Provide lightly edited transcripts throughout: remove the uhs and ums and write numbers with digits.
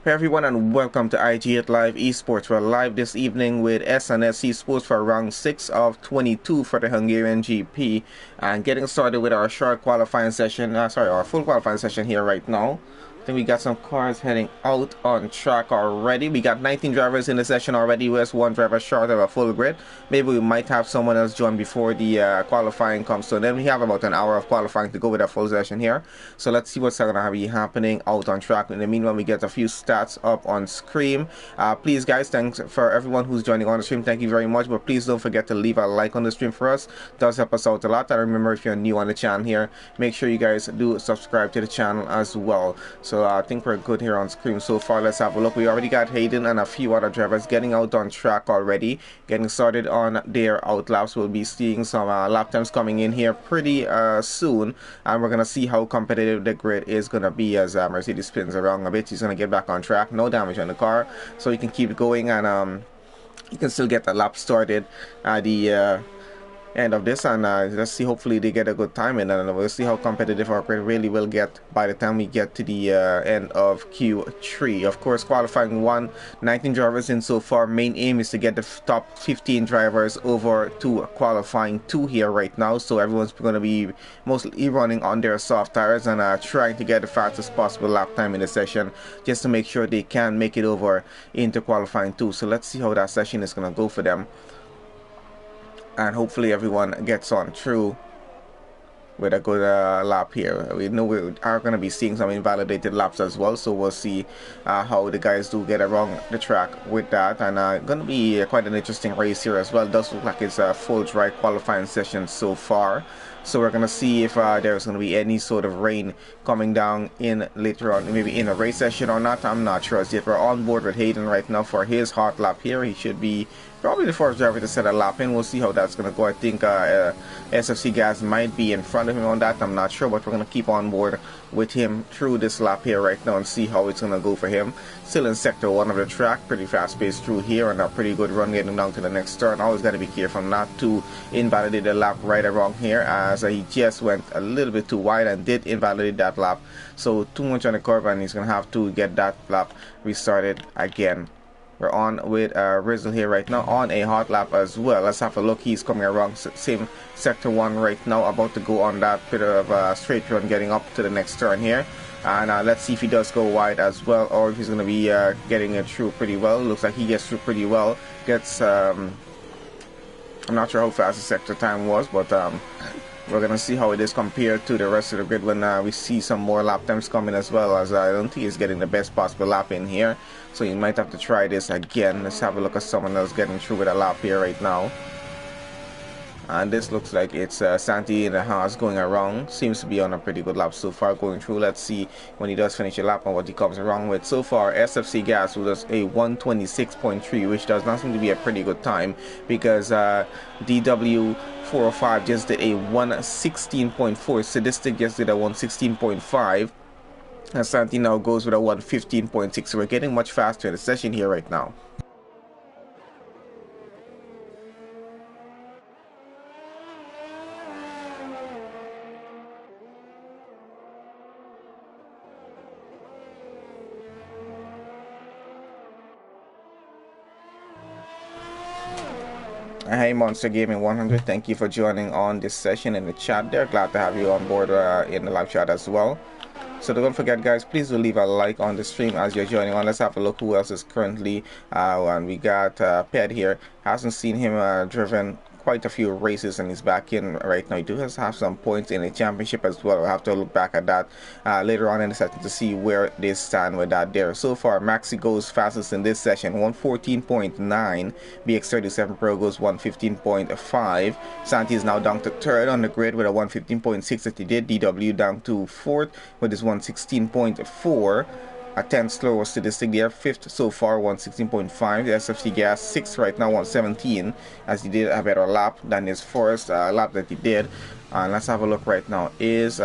Hey everyone, and welcome to IG8Live Esports. We're live this evening with SNS Esports for round 6 of 22 for the Hungarian GP, and getting started with our short qualifying session, our full qualifying session here right now. I think we got some cars heading out on track already. We got 19 drivers in the session already, with one driver short of a full grid. Maybe we might have someone else join before the qualifying comes. So then we have about an hour of qualifying to go with a full session here. So let's see what's going to be happening out on track. In the meanwhile, we get a few stats up on screen. Please guys, thanks for everyone who's joining on the stream. Thank you very much. But please don't forget to leave a like on the stream for us. It does help us out a lot. And remember, if you're new on the channel here, make sure you guys do subscribe to the channel as well. So I think we're good here on screen so far. Let's have a look. We already got Hayden and a few other drivers getting out on track already, getting started on their out laps. We'll be seeing some lap times coming in here pretty soon, and we're gonna see how competitive the grid is gonna be as Mercedes spins around a bit. He's gonna get back on track, no damage on the car, so he can keep going, and he can still get the lap started at the end of this, and let's see, hopefully they get a good time in, and we'll see how competitive our grid really will get by the time we get to the end of Q3. Of course, qualifying 1, 19 drivers in so far. Main aim is to get the top 15 drivers over to qualifying 2 here right now, so everyone's going to be mostly running on their soft tires and trying to get the fastest possible lap time in the session, just to make sure they can make it over into qualifying 2. So let's see how that session is going to go for them, and hopefully everyone gets on through with a good lap here. We know we are going to be seeing some invalidated laps as well, so we'll see how the guys do get around the track with that, and going to be quite an interesting race here as well. It does look like it's a full dry qualifying session so far, so we're going to see if there's going to be any sort of rain coming down in later on, maybe in a race session or not. I'm not sure as yet. We're on board with Hayden right now for his hot lap here. He should be probably the first driver to set a lap in. We'll see how that's going to go. I think SFC guys might be in front of him on that. I'm not sure, but we're going to keep on board with him through this lap here right now and see how it's going to go for him. Still in sector 1 of the track, pretty fast pace through here, and a pretty good run getting down to the next turn. Always got to be careful not to invalidate the lap right around here, as he just went a little bit too wide and did invalidate that lap. So too much on the curve, and he's going to have to get that lap restarted again. We're on with Rizzle here right now on a hot lap as well. Let's have a look. He's coming around same sector 1 right now, about to go on that bit of a straight run getting up to the next turn here. And let's see if he does go wide as well, or if he's going to be getting it through pretty well. Looks like he gets through pretty well. Gets I'm not sure how fast the sector time was, but we're going to see how it is compared to the rest of the grid when we see some more lap times coming as well, as I don't think he's getting the best possible lap in here. So you might have to try this again. Let's have a look at someone else getting through with a lap here right now. And this looks like it's Santi in the house going around. Seems to be on a pretty good lap so far going through. Let's see when he does finish a lap and what he comes around with. So far, SFC Gas with us a 126.3, which does not seem to be a pretty good time, because DW405 just did a 116.4. Sadistic just did a 116.5. And Santi now goes with a 115.6. So we're getting much faster in the session here right now. Hey Monster Gaming 100, thank you for joining on this session in the chat there. Glad to have you on board in the live chat as well. So don't forget guys, please do leave a like on the stream as you're joining on. Let's have a look who else is currently and we got Ped here. Hasn't seen him driven quite a few races, and he's back in right now. He does have some points in the championship as well. We'll have to look back at that later on in the session to see where they stand with that there. So far, Maxi goes fastest in this session, 114.9. BX37 Pro goes 115.5. Santi is now down to 3rd on the grid with a 115.6 that he did. DW down to 4th with his 116.4. A 10th slower statistic there, 5th so far, 116.5. The SFC Gas 6th right now, 117, as he did a better lap than his first lap that he did. And let's have a look right now. Is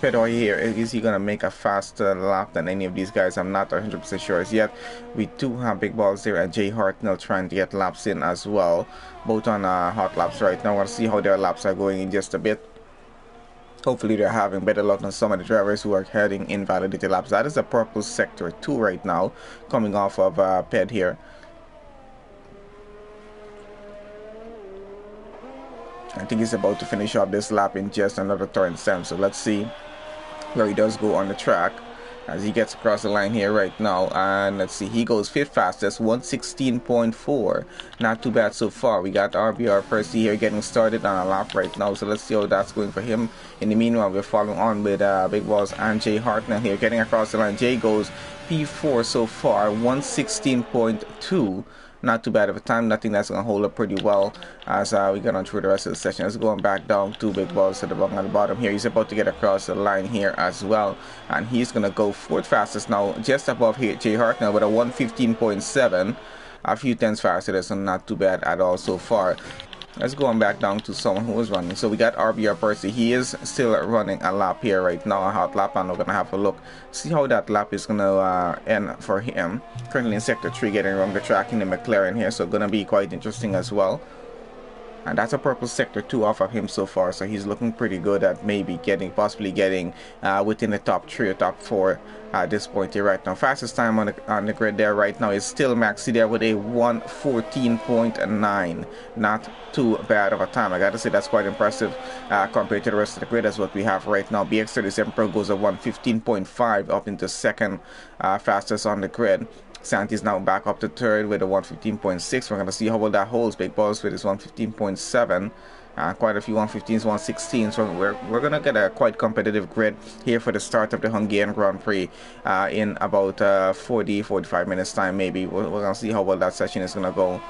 Pedro here, is he going to make a faster lap than any of these guys? I'm not 100% sure as yet. We do have Big Balls there and Jay Hartnell trying to get laps in as well. Both on hot laps right now. We'll see how their laps are going in just a bit. hopefully they're having better luck than some of the drivers who are heading invalidity laps. That is a purple sector 2 right now, coming off of PED here. I think he's about to finish off this lap in just another turn 7, so let's see where he does go on the track as he gets across the line here right now. And let's see, he goes 5th fastest, 116.4. Not too bad so far. We got RBR Percy here getting started on a lap right now, so let's see how that's going for him. In the meanwhile, we're following on with Big Balls and Jay Hartnell here getting across the line. Jay goes P4 so far, 116.2. Not too bad of a time. I think that's going to hold up pretty well as we get on through the rest of the session. Let's go back down to Big Balls at the bottom here. He's about to get across the line here as well. And he's going to go 4th fastest now, just above here, Jay Hartnell with a 115.7. A few tenths faster, so not too bad at all so far. Let's go on back down to someone who was running. So we got RBR Percy. He is still running a lap here right now, a hot lap, and we're going to have a look, see how that lap is going to end for him. Currently in Sector 3, getting around the track in the McLaren here, so going to be quite interesting as well. And that's a purple sector 2 off of him so far, so he's looking pretty good at maybe possibly getting within the top 3 or top 4 at this point here right now. Fastest time on the grid there right now is still Maxi there with a 114.9. Not too bad of a time. I gotta say that's quite impressive compared to the rest of the grid as what we have right now. BX37 Pro goes a 115.5 up into 2nd fastest on the grid. Santi's now back up to 3rd with a 115.6. We're going to see how well that holds. Big Balls with his 115.7. Quite a few 115s, 116s. So we're going to get a quite competitive grid here for the start of the Hungarian Grand Prix in about 40-45 minutes time maybe. We're going to see how well that session is going to go.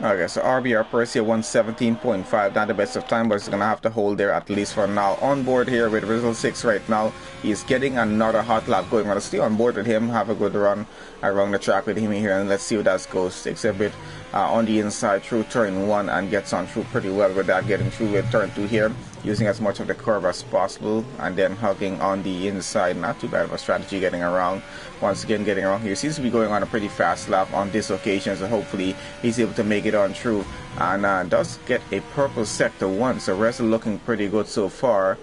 Okay, so RBR Percy at 117.5, not the best of time, but it's gonna have to hold there at least for now. On board here with Rizzle 6 right now. He's getting another hot lap going. I'm gonna stay on board with him, have a good run around the track with him here, and let's see how that goes. Takes a bit on the inside through turn 1 and gets on through pretty well with that, getting through with turn 2 here, using as much of the curve as possible and then hugging on the inside. Not too bad of a strategy getting around. Once again, getting around here. Seems to be going on a pretty fast lap on this occasion, so hopefully he's able to make it on through and does get a purple sector 1. So Russell looking pretty good so far.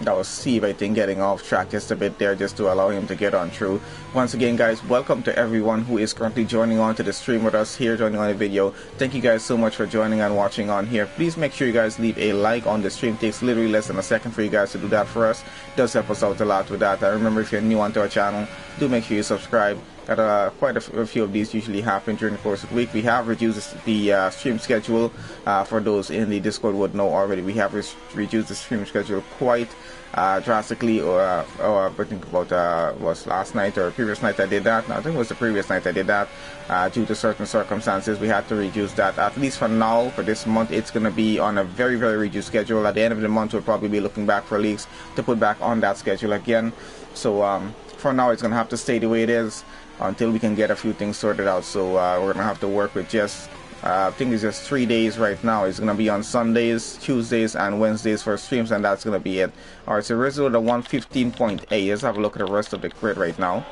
That was Steve, I think, getting off track just a bit there just to allow him to get on through. Once again, guys, welcome to everyone who is currently joining on to the stream with us here, joining on the video. Thank you guys so much for joining and watching on here. Please make sure you guys leave a like on the stream. It takes literally less than a second for you guys to do that for us. It does help us out a lot with that. Remember, if you're new onto our channel, do make sure you subscribe. Got quite a few of these usually happen during the course of the week. We have reduced the stream schedule. For those in the Discord would know already, we have reduced the stream schedule quite drastically. I think about was last night or previous night I did that. No, I think it was the previous night I did that. Due to certain circumstances, we had to reduce that. At least for now, for this month, it's going to be on a very, very reduced schedule. At the end of the month, we'll probably be looking back for leaks to put back on that schedule again. So for now, it's going to have to stay the way it is until we can get a few things sorted out. So we're going to have to work with just I think it's just 3 days right now. It's going to be on Sundays, Tuesdays, and Wednesdays for streams, and that's going to be it. Alright, so Rizzo the 115.8. Let's have a look at the rest of the grid right now.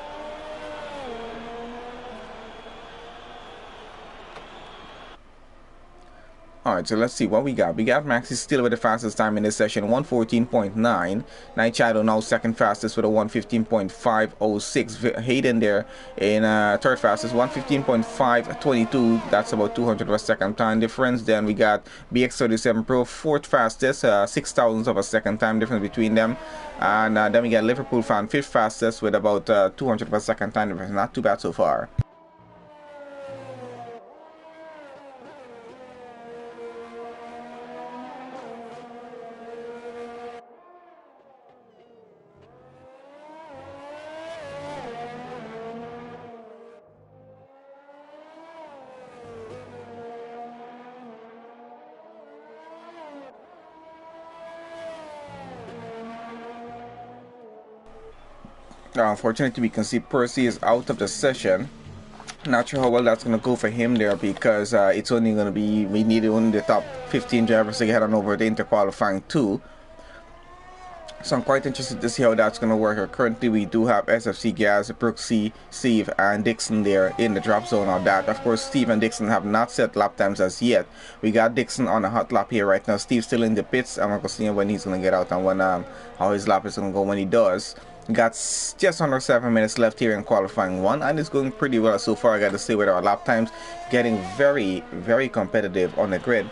Alright, so let's see what we got. We got Maxi still with the fastest time in this session, 114.9. Night Shadow now second fastest with a 115.506. Hayden there in third fastest, 115.522. That's about 200 of a second time difference. Then we got BX37 Pro fourth fastest, 6 thousandths of a second time difference between them. And then we got Liverpool Fan fifth fastest with about 200 of a second time difference. Not too bad so far. Unfortunately, we can see Percy is out of the session. Not sure how well that's going to go for him there, because it's only going to be, we need only the top 15 drivers to get on over the inter-qualifying 2. So I'm quite interested to see how that's going to work. Currently, we do have SFC, Gaz, Brooksy, Steve, and Dixon there in the drop zone on that. Of course, Steve and Dixon have not set lap times as yet. We got Dixon on a hot lap here right now. Steve's still in the pits. I'm going to see when he's going to get out and when how his lap is going to go when he does. Got just under 7 minutes left here in qualifying 1, and it's going pretty well so far, I got to say, with our lap times getting very, very competitive on the grid.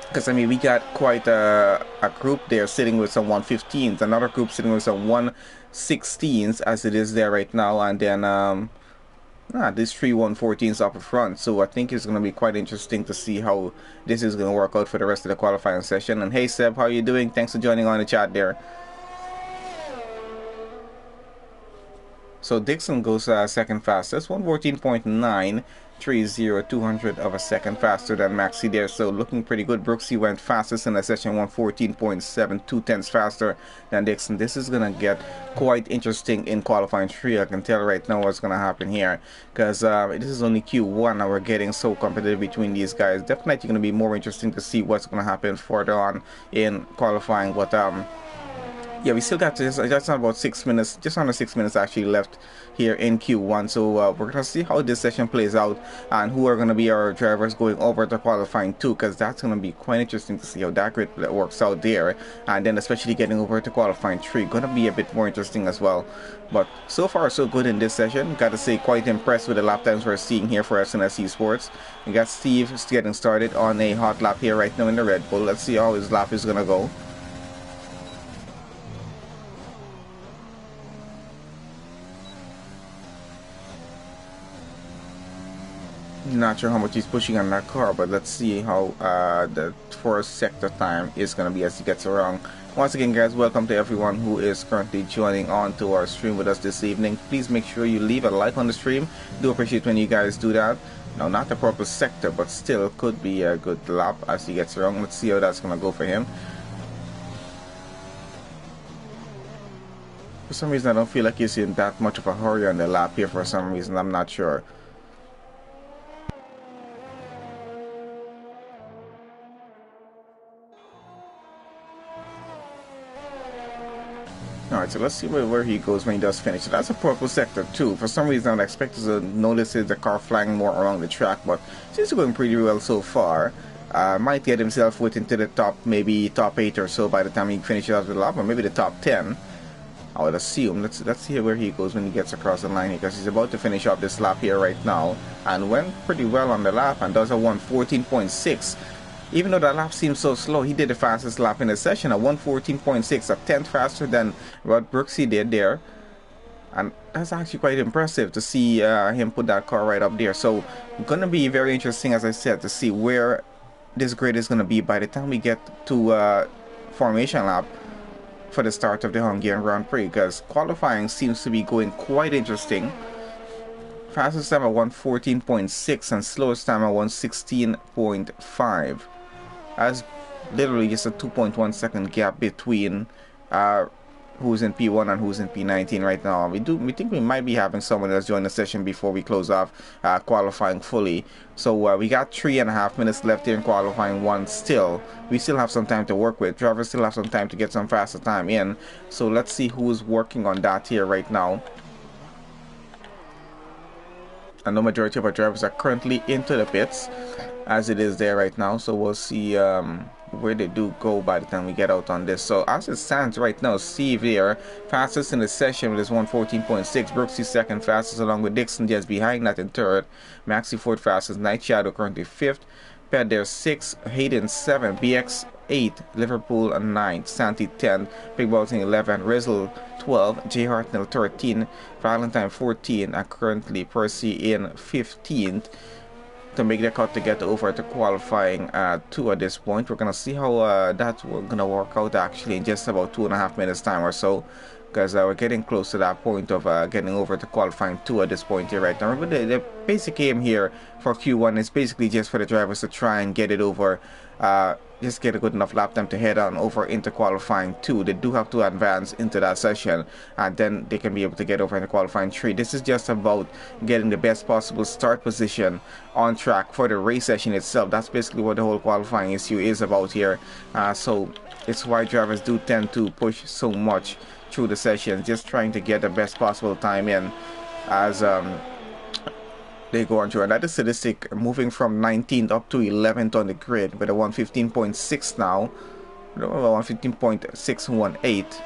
Because, I mean, we got quite a group there sitting with some 115s, another group sitting with some 116s as it is there right now, and then these 3 114s up front. So I think it's going to be quite interesting to see how this is going to work out for the rest of the qualifying session. And hey Seb, how are you doing? Thanks for joining on the chat there. So Dixon goes second fastest, 114.930, 200 of a second faster than Maxi there. So looking pretty good. Brooksy went fastest in the session, 114.72 tenths faster than Dixon. This is going to get quite interesting in qualifying 3. I can tell right now what's going to happen here, because this is only Q1 and we're getting so competitive between these guys. Definitely going to be more interesting to see what's going to happen further on in qualifying. But yeah, we still got just not about 6 minutes, just under 6 minutes actually left here in Q1. So we're gonna see how this session plays out and who are gonna be our drivers going over to qualifying 2, because that's gonna be quite interesting to see how that grid works out there. And then especially getting over to qualifying 3, gonna be a bit more interesting as well. But so far so good in this session. Got to say, quite impressed with the lap times we're seeing here for SNS Esports. We got Steve getting started on a hot lap here right now in the Red Bull. Let's see how his lap is gonna go. Not sure how much he's pushing on that car, but let's see how the first sector time is going to be as he gets around. Once again, guys, welcome to everyone who is currently joining on to our stream with us this evening. Please make sure you leave a like on the stream. Do appreciate when you guys do that. Now, not the proper sector, but still could be a good lap as he gets around. Let's see how that's going to go for him. For some reason, I don't feel like he's in that much of a hurry on the lap here for some reason. I'm not sure. Alright, so let's see where he goes when he does finish. So that's a purple sector too. For some reason, I'm expecting to notice the car flying more around the track, but seems to be going pretty well so far. Might get himself into the top, maybe top 8 or so by the time he finishes out the lap, or maybe the top 10. I would assume. Let's see where he goes when he gets across the line, because he's about to finish up this lap here right now, and went pretty well on the lap and does a 114.6. Even though that lap seems so slow, he did the fastest lap in the session at 114.6, a tenth faster than what Brooksy did there. And that's actually quite impressive to see him put that car right up there. So, gonna be very interesting, as I said, to see where this grid is gonna be by the time we get to formation lap for the start of the Hungarian Grand Prix, because qualifying seems to be going quite interesting. Fastest time at 114.6 and slowest time at 116.5. As literally just a 2.1 second gap between who's in P1 and who's in P19 right now. We think we might be having someone else join the session before we close off qualifying fully. So we got 3.5 minutes left here in qualifying 1 still. We still have some time to work with. Drivers still have some time to get some faster time in. So let's see who's working on that here right now. And the majority of our drivers are currently into the pits as it is there right now, so we'll see where they do go by the time we get out on this. So as it stands right now, Steve here fastest in the session with his 114.6, Brooksy second fastest along with Dixon just behind that in third, Maxi fourth fastest, Night Shadow currently fifth, Ped there 6, Hayden 7, BX 8, Liverpool 9, Santi 10, Big Balting 11, Rizzle 12, J Hartnell 13, Valentine 14, and currently Percy in 15th to make the cut to get over to qualifying 2 at this point. We're gonna see how that's gonna work out actually in just about 2.5 minutes time or so. because we're getting close to that point of getting over to qualifying 2 at this point here right now. But the basic aim here for Q1 is basically just for the drivers to try and get it over, just get a good enough lap time to head on over into qualifying 2. They do have to advance into that session, and then they can be able to get over into qualifying 3. This is just about getting the best possible start position on track for the race session itself. That's basically what the whole qualifying issue is about here. So it's why drivers do tend to push so much through the session, just trying to get the best possible time in as they go on through. And that is statistic moving from 19th up to 11th on the grid with a 115.6 now, 115.618,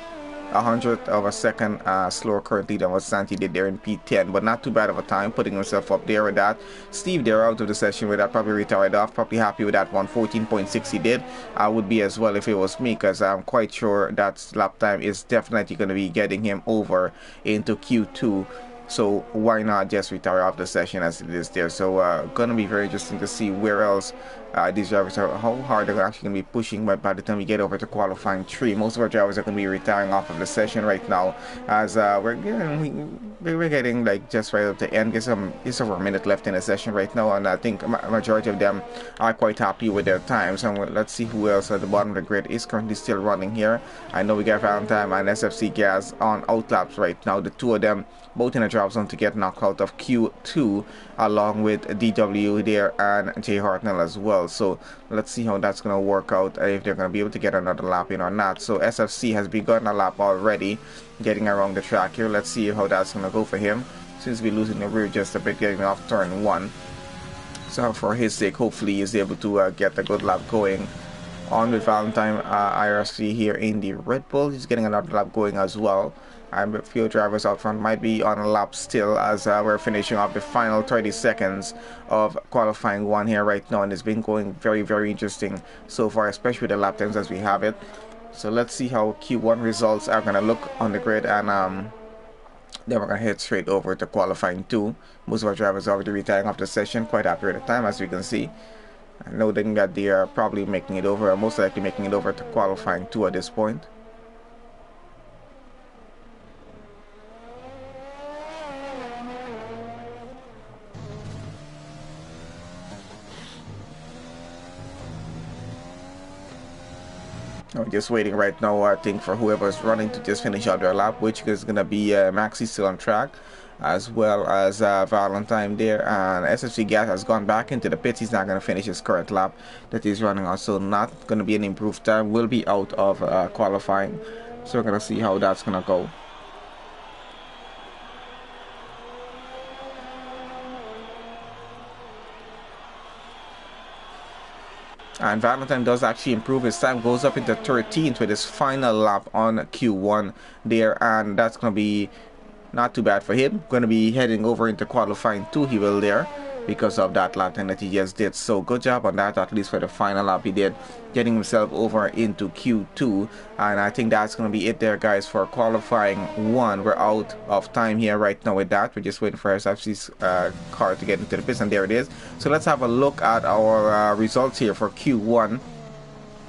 100th of a second slower currently than what Santi did there in P10, but not too bad of a time, putting himself up there with that. Steve there out of the session with that, probably retired off, probably happy with that 114.6 he did. I would be as well if it was me, because I'm quite sure that lap time is definitely going to be getting him over into Q2. So why not just retire off the session as it is there? So gonna be very interesting to see where else these drivers are, how hard they're actually gonna be pushing. But by the time we get over to qualifying 3, most of our drivers are gonna be retiring off of the session right now, as we're getting like just right up the end. Just over a minute left in the session right now, and I think a majority of them are quite happy with their times. And let's see who else at the bottom of the grid is currently still running here. I know we got Valentine and SFC Gas on outlaps right now. The two of them both in a drop zone to get knocked out of Q2, along with DW there and Jay Hartnell as well. So let's see how that's going to work out, if they're going to be able to get another lap in or not. So SFC has begun a lap already, getting around the track here. Let's see how that's going to go for him. Seems to be losing the rear just a bit, getting off turn 1. So for his sake, hopefully he's able to get a good lap going on with Valentine IRC here in the Red Bull. He's getting another lap going as well. And a few drivers out front might be on a lap still, as we're finishing off the final 30 seconds of qualifying 1 here right now, and it's been going very, very interesting so far, especially with the lap times as we have it. So let's see how Q1 results are going to look on the grid, and then we're going to head straight over to qualifying 2. Most of our drivers are already retiring off the session, quite happy with the time, as we can see. I know that they are probably making it over, or most likely making it over to qualifying 2 at this point. I'm just waiting right now, I think, for whoever's running to just finish out their lap, which is going to be Maxi still on track, as well as Valentine there. And SFC Gas has gone back into the pits. He's not going to finish his current lap that he's running on, so not going to be an improved time. Will be out of qualifying, so we're going to see how that's going to go. And Valentine does actually improve his time, goes up into 13th with his final lap on Q1 there, and that's going to be not too bad for him. Going to be heading over into qualifying 2, he will there, because of that lap time that he just did. So good job on that, at least for the final lap he did, getting himself over into Q2. And I think that's going to be it there, guys, for qualifying 1. We're out of time here right now with that. We're just waiting for SFC's car to get into the pits, and there it is. So let's have a look at our results here for Q1,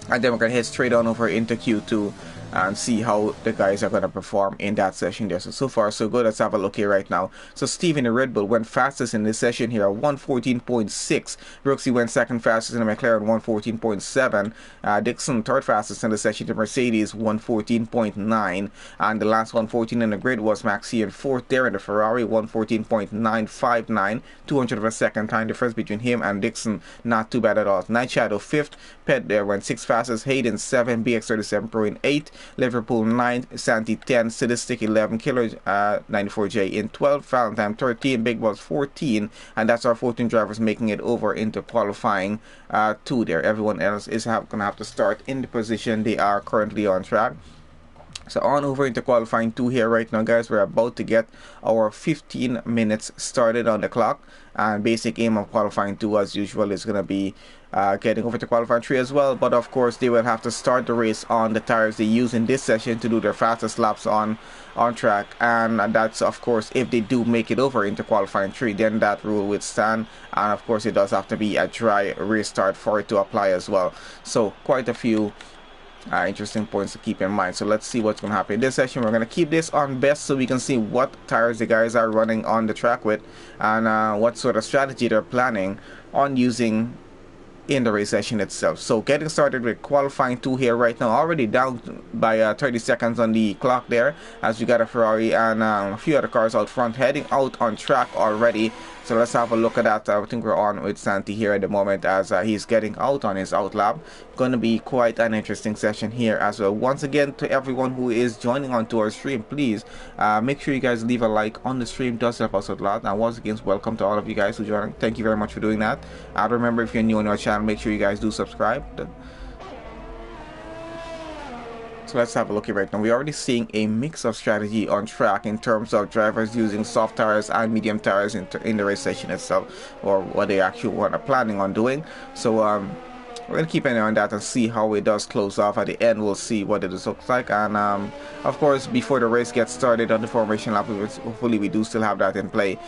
and then we're going to head straight on over into Q2 and see how the guys are going to perform in that session there. So far so good. Let's have a look here right now. So Steve in the Red Bull went fastest in this session here, 114.6. Brooksy went second fastest in the McLaren, 114.7. Dixon third fastest in the session, the Mercedes, 114.9. And the last 114 in the grid was Maxi in fourth there in the Ferrari, 114.959. 200 of a second time difference between him and Dixon, not too bad at all. Night Shadow fifth. Pet there went sixth fastest. Hayden 7. BX37 Pro in 8. Liverpool 9, Santi 10, Sadistic 11, Killer 94J in 12, Valentine 13, Big Boss 14, and that's our 14 drivers making it over into qualifying 2 there. Everyone else is going to have to start in the position they are currently on track. So on over into qualifying 2 here right now, guys. We're about to get our 15 minutes started on the clock, and basic aim of qualifying 2 as usual is going to be getting over to qualifying 3 as well. But of course they will have to start the race on the tires they use in this session to do their fastest laps on track, and that's of course if they do make it over into qualifying 3, then that rule would stand. And of course it does have to be a dry restart for it to apply as well. So quite a few Interesting points to keep in mind. So let's see what's going to happen in this session. We're going to keep this on best so we can see what tires the guys are running on the track with, and what sort of strategy they're planning on using in the race session itself. So getting started with qualifying 2 here right now, already down by 30 seconds on the clock there, as we got a Ferrari and a few other cars out front heading out on track already. So let's have a look at that. I think we're on with Santi here at the moment as he's getting out on his out lap. Going to be quite an interesting session here as well. Once again, to everyone who is joining onto our stream, please make sure you guys leave a like on the stream. Does help us a lot. And once again, welcome to all of you guys who joined. Thank you very much for doing that. Remember, if you're new on our channel, make sure you guys do subscribe. So let's have a look here right now. We're already seeing a mix of strategy on track in terms of drivers using soft tires and medium tires in the race session itself, or what they actually are planning on doing. So we're going to keep an eye on that and see how it does close off. At the end, we'll see what it looks like. And of course, before the race gets started on the formation lap, hopefully we do still have that in play.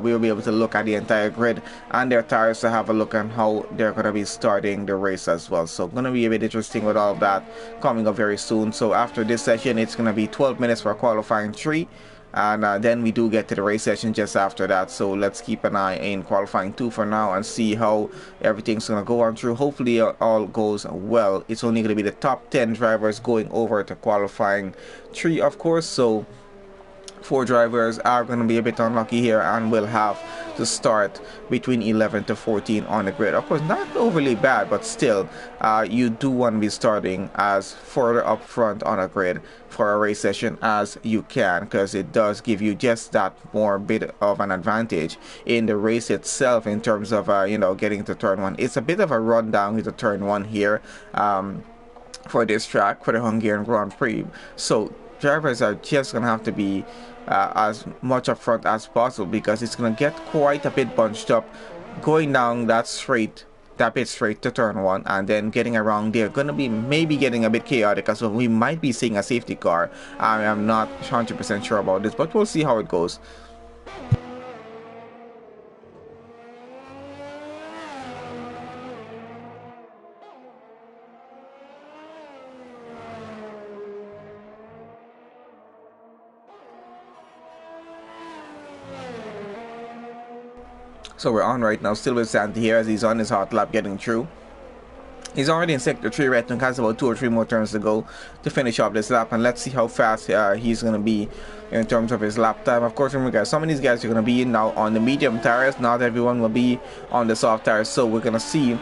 We will be able to look at the entire grid and their tires to have a look at how they're going to be starting the race as well. So going to be a bit interesting with all of that coming up very soon. So after this session, it's going to be 12 minutes for qualifying 3. And then we do get to the race session just after that. So let's keep an eye in qualifying 2 for now and see how everything's going to go on through. Hopefully all goes well. It's only going to be the top 10 drivers going over to qualifying 3, of course. So 4 drivers are going to be a bit unlucky here and will have to start between 11 to 14 on the grid. Of course, not overly bad, but still you do want to be starting as further up front on a grid for a race session as you can, because it does give you just that more bit of an advantage in the race itself in terms of you know, getting to turn 1. It's a bit of a rundown with the turn 1 here for this track for the Hungarian Grand Prix. So drivers are just gonna have to be as much up front as possible, because it's gonna get quite a bit bunched up going down that bit straight to turn 1, and then getting around there gonna be maybe getting a bit chaotic as well. We might be seeing a safety car. I am not 100% sure about this, but we'll see how it goes. So we're on right now, still with Santi here as he's on his hot lap getting through. He's already in sector 3 right now, has about 2 or 3 more turns to go to finish off this lap, and let's see how fast he's going to be in terms of his lap time. Of course, remember guys, some of these guys are going to be now on the medium tires. Not everyone will be on the soft tires, so we're going to see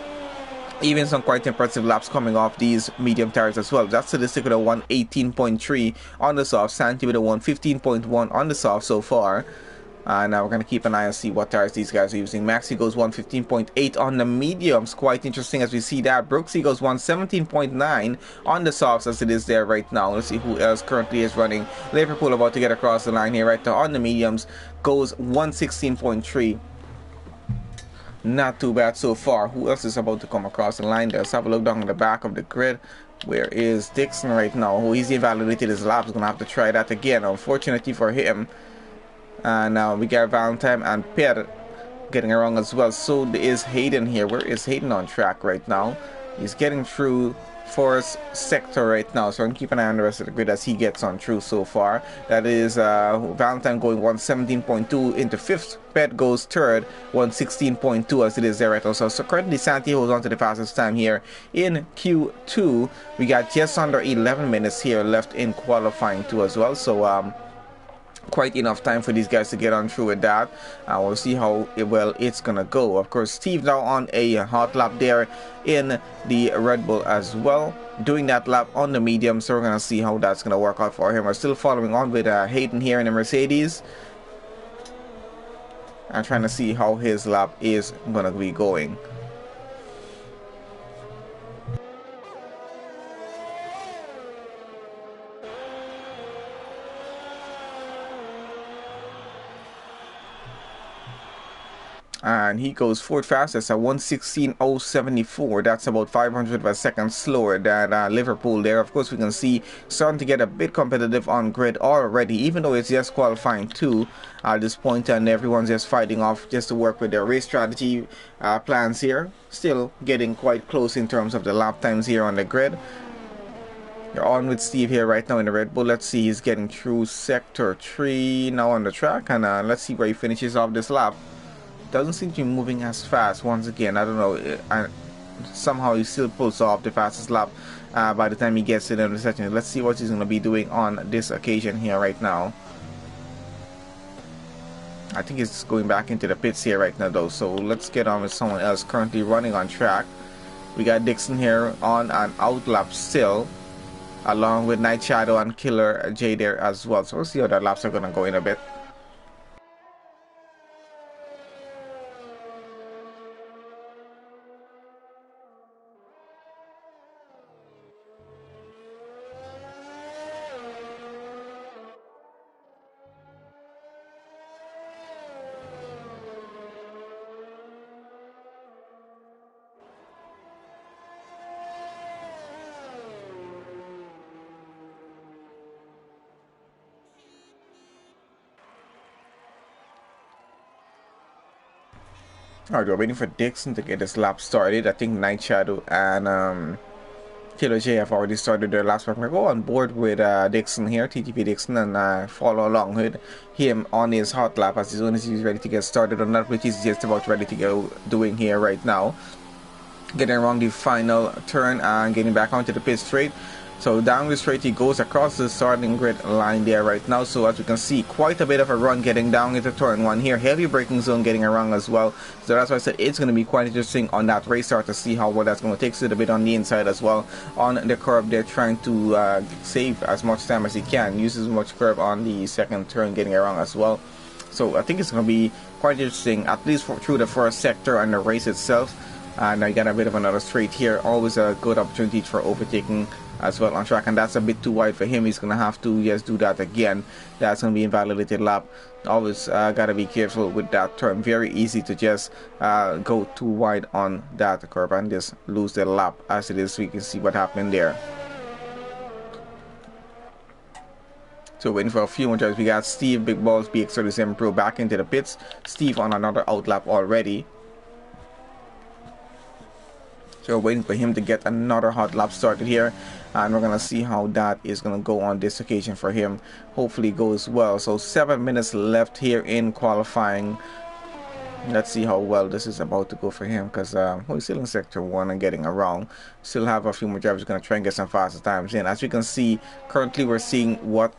even some quite impressive laps coming off these medium tires as well. That's statistic with a 118.3 on the soft, Santi with a 115.1 on the soft so far. Now we're going to keep an eye and see what tires these guys are using. Maxi goes 115.8 on the mediums. Quite interesting as we see that. Brooksy goes 117.9 on the softs as it is there right now. Let's see who else currently is running. Liverpool about to get across the line here right now on the mediums. Goes 116.3. Not too bad so far. Who else is about to come across the line? Let's have a look down the back of the grid. Where is Dixon right now? Who he's invalidated his lap. He's going to have to try that again. Unfortunately for him. And now we got Valentine and Per getting around as well. So there is Hayden here. Where is Hayden on track right now? He's getting through Forest sector right now, so I'm keeping an eye on the rest of the grid as he gets on through so far. That is Valentine going 117.2 into 5th. Pet goes 3rd, 116.2 as it is there right now. So currently Santi holds on to the fastest time here in Q2. We got just under 11 minutes here left in qualifying 2 as well. So quite enough time for these guys to get on through with that. We'll see how well it's gonna go. Of course, Steve now on a hot lap there in the Red Bull as well, doing that lap on the medium, so we're gonna see how that's gonna work out for him. We're still following on with Hayden here in the Mercedes and trying to see how his lap is gonna be going. And he goes 4th fastest at 116.074. That's about 500 of a second slower than Liverpool there. Of course, we can see starting to get a bit competitive on grid already, even though it's just qualifying 2 at this point, and everyone's just fighting off just to work with their race strategy plans here. Still getting quite close in terms of the lap times here on the grid. You're on with Steve here right now in the Red Bull. Let's see, he's getting through sector 3 now on the track, and let's see where he finishes off this lap. Doesn't seem to be moving as fast once again. I don't know. Somehow he still pulls off the fastest lap by the time he gets in the session. Let's see what he's going to be doing on this occasion here right now. I think he's going back into the pits here right now though. So let's get on with someone else currently running on track. We got Dixon here on an out lap still, along with Night Shadow and Killer J there as well. So we'll see how the laps are going to go in a bit. Alright, we're waiting for Dixon to get this lap started. I think Night Shadow and Killer J have already started their laps. We're going to go on board with Dixon here, TTP Dixon, and follow along with him on his hot lap as soon as he's ready to get started on that, which he's just about ready to go doing here right now. Getting around the final turn and getting back onto the pit straight. So down the straight he goes across the starting grid line there right now. So as we can see, quite a bit of a run getting down into turn 1 here. Heavy braking zone getting around as well. So that's why I said it's going to be quite interesting on that race start to see how well that's going to take. So a bit on the inside as well. On the curb they're trying to save as much time as he can. Use as much curb on the second turn getting around as well. So I think it's going to be quite interesting, at least through the first sector and the race itself. And I got a bit of another straight here. Always a good opportunity for overtaking as well on track, and that's a bit too wide for him. He's gonna have to just do that again. That's gonna be invalidated lap. Always gotta be careful with that turn. Very easy to just go too wide on that curve and just lose the lap as it is. So you can see what happened there. So waiting for a few more drivers. We got Steve Big Balls BX37 Pro back into the pits. Steve on another out lap already. So we're waiting for him to get another hot lap started here, and we're gonna see how that is gonna go on this occasion for him. Hopefully it goes well. So 7 minutes left here in qualifying. Let's see how well this is about to go for him, because we're still in sector 1 and getting around. Still have a few more drivers gonna try and get some faster times in. As we can see, currently we're seeing what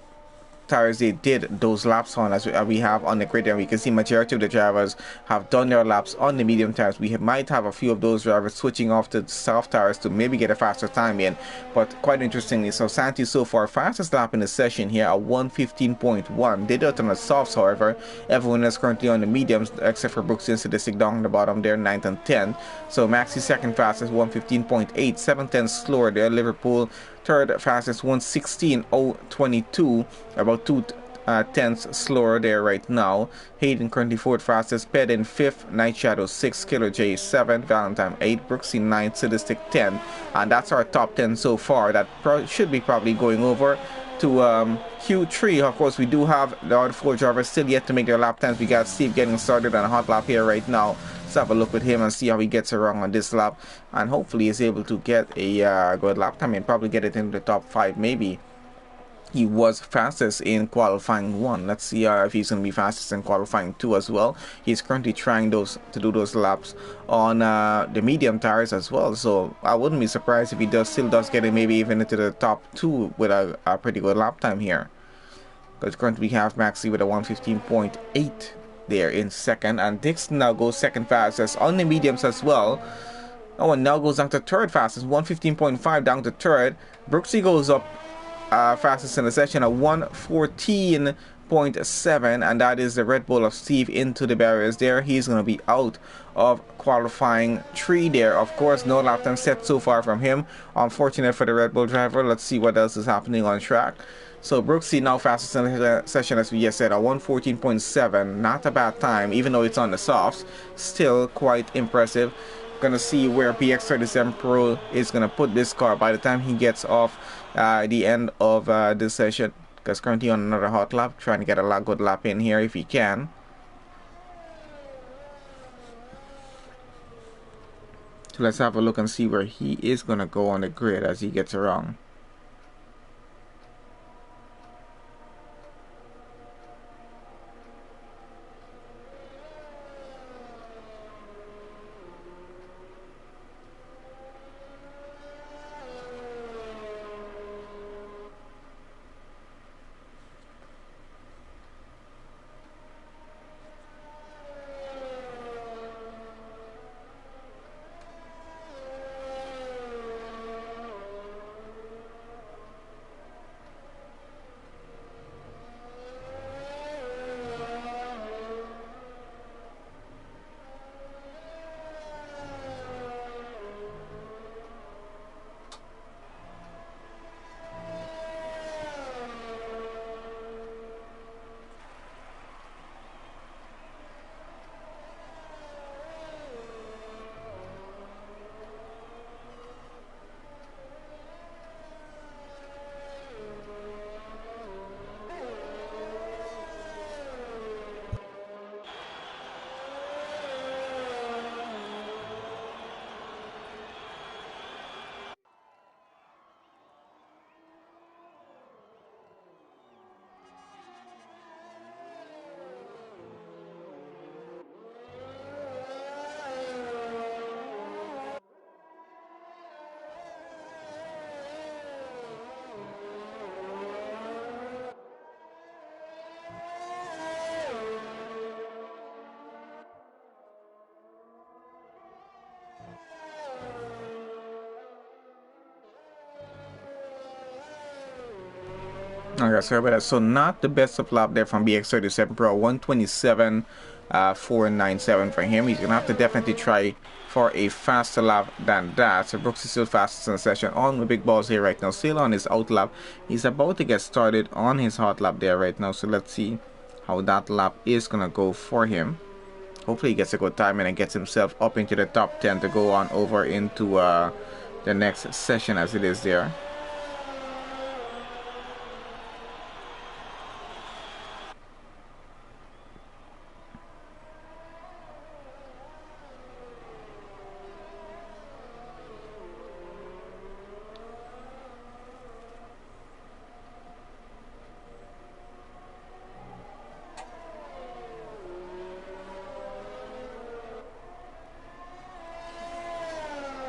tires they did those laps on, as we have on the grid, and we can see majority of the drivers have done their laps on the medium tires. We might have a few of those drivers switching off to soft tires to maybe get a faster time in, but quite interestingly, so Santi so far fastest lap in the session here at 1:15.1. They did it on the softs, however. Everyone is currently on the mediums except for Brooks and Sadistic down on the bottom there, 9th and 10th. So Maxi second fastest 1:15.8, 7/10 slower there. Liverpool third fastest 1:16.022, about 2/10 slower there right now. Hayden currently fourth fastest. Ped in fifth. Night Shadow 6, Killer J 7, Valentine 8, Brooksy 9, Sadistic 10, and that's our top 10 so far. That should be probably going over to Q3. Of course, we do have the other 4 drivers still yet to make their lap times. We got Steve getting started on a hot lap here right now. Let's have a look with him and see how he gets around on this lap, and hopefully he's able to get a good lap time and probably get it into the top 5 maybe. He was fastest in qualifying 1. Let's see if he's going to be fastest in qualifying 2 as well. He's currently trying to do those laps on the medium tires as well. So I wouldn't be surprised if he still does get it maybe even into the top 2 with a pretty good lap time here. Because currently we have Maxi with a 1:15.8 there in second, and Dixon now goes second fastest on the mediums as well. Oh, and now goes down to third fastest, 1:15.5 down to third. Brooksy goes up fastest in the session at 1:14.7, and that is the Red Bull of Steve into the barriers there. He's going to be out of qualifying 3 there. Of course, no lap time set so far from him. Unfortunate for the Red Bull driver. Let's see what else is happening on track. So Brooksy now fastest in the session, as we just said, at 1:14.7. Not a bad time, even though it's on the softs. Still quite impressive. Gonna see where BX37 Pro is gonna put this car by the time he gets off the end of this session, because currently on another hot lap, trying to get a good lap in here if he can. So let's have a look and see where he is gonna go on the grid as he gets around. Okay, sorry about that. So not the best of lap there from BX37 Pro. 127 497 for him. He's gonna have to definitely try for a faster lap than that. So Brooks is still fastest in the session on the big balls here right now, still on his out lap. He's about to get started on his hot lap there right now, so let's see how that lap is gonna go for him. Hopefully he gets a good time and gets himself up into the top 10 to go on over into the next session as it is there.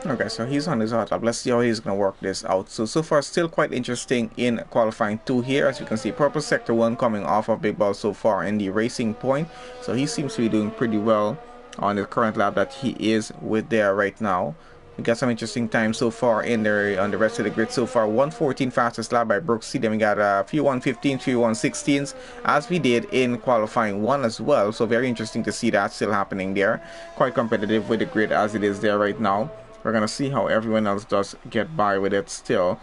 Okay, so he's on his hot lap. Let's see how he's going to work this out. So far, still quite interesting in qualifying 2 here. As you can see, purple sector 1 coming off of big ball so far in the racing point. So he seems to be doing pretty well on the current lap that he is with there right now. We got some interesting times so far in there on the rest of the grid so far. 114 fastest lap by Brooksy. Then we got a few 115s, few 116s, as we did in qualifying 1 as well. So very interesting to see that still happening there. Quite competitive with the grid as it is there right now. We're going to see how everyone else does get by with it still.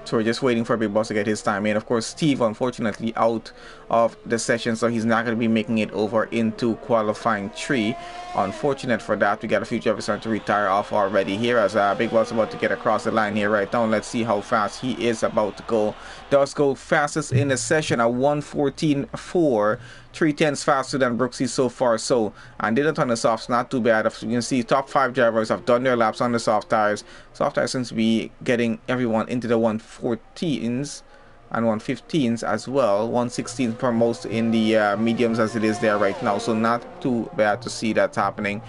So we're just waiting for Big Boss to get his time in. Of course, Steve, unfortunately, out of the session, so he's not going to be making it over into qualifying 3. Unfortunate for that. We got a few drivers starting to retire off already here as Big Boss about to get across the line here right now. Let's see how fast he is about to go. Does go fastest in the session at 1:14.4. 3/10 faster than Brooksy so far, and didn't on the softs, not too bad. As you can see, top 5 drivers have done their laps on the soft tires. Soft tires seems to be getting everyone into the 114s and 115s as well. 116 for most in the mediums as it is there right now, so not too bad to see that happening.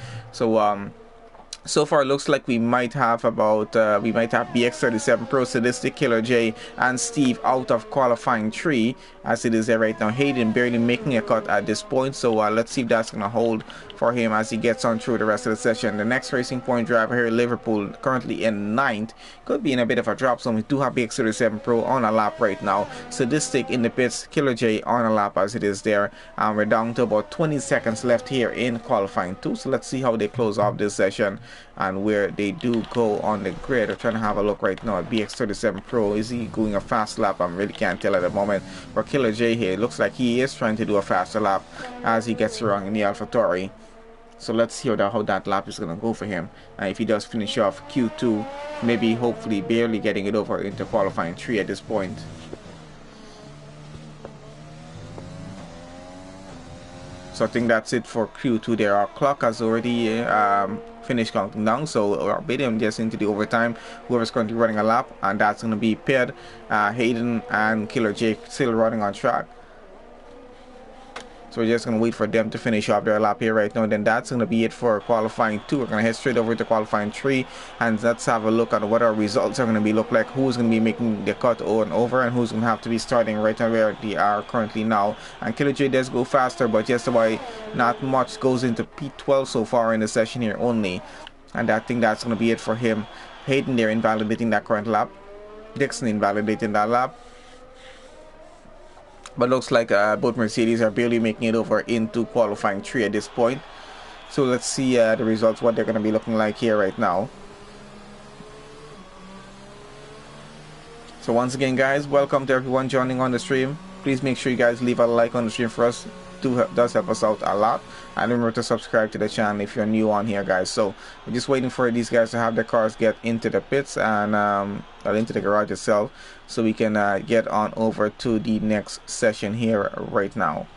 So far, it looks like we might have BX37 Pro, Sadistic, Killer J, and Steve out of qualifying 3 as it is there right now. Hayden barely making a cut at this point, so let's see if that's going to hold for him as he gets on through the rest of the session. The next Racing Point driver here, Liverpool, currently in 9th, could be in a bit of a drop zone. We do have BX37 Pro on a lap right now. Sadistic in the pits, Killer J on a lap as it is there, and we're down to about 20 seconds left here in qualifying 2. So let's see how they close off this session and where they do go on the grid. I'm trying to have a look right now at BX37 Pro. Is he going a fast lap? I really can't tell at the moment. For Killer J here, it looks like he is trying to do a faster lap as he gets around in the AlphaTauri. So let's see how that lap is going to go for him. And if he does finish off Q2, maybe hopefully barely getting it over into qualifying 3 at this point. So I think that's it for Q2 there. Our clock has already finished counting down, so we're bidding just into the overtime. Whoever's currently running a lap, and that's going to be paired. Hayden and Killer Jake still running on track. So we're just going to wait for them to finish off their lap here right now. Then that's going to be it for qualifying 2. We're going to head straight over to qualifying 3. And let's have a look at what our results are going to be look like. Who's going to be making the cut over and who's going to have to be starting right now where they are currently now. And Killer J does go faster, but just about not much goes into P12 so far in the session here only. And I think that's going to be it for him. Hayden there invalidating that current lap. Dixon invalidating that lap. But looks like both Mercedes are barely making it over into qualifying 3 at this point. So let's see the results, what they're going to be looking like here right now. So once again, guys, welcome to everyone joining on the stream. Please make sure you guys leave a like on the stream for us. Does help us out a lot. And remember to subscribe to the channel if you're new on here, guys. So we're just waiting for these guys to have their cars get into the pits and into the garage itself, so we can get on over to the next session here right now.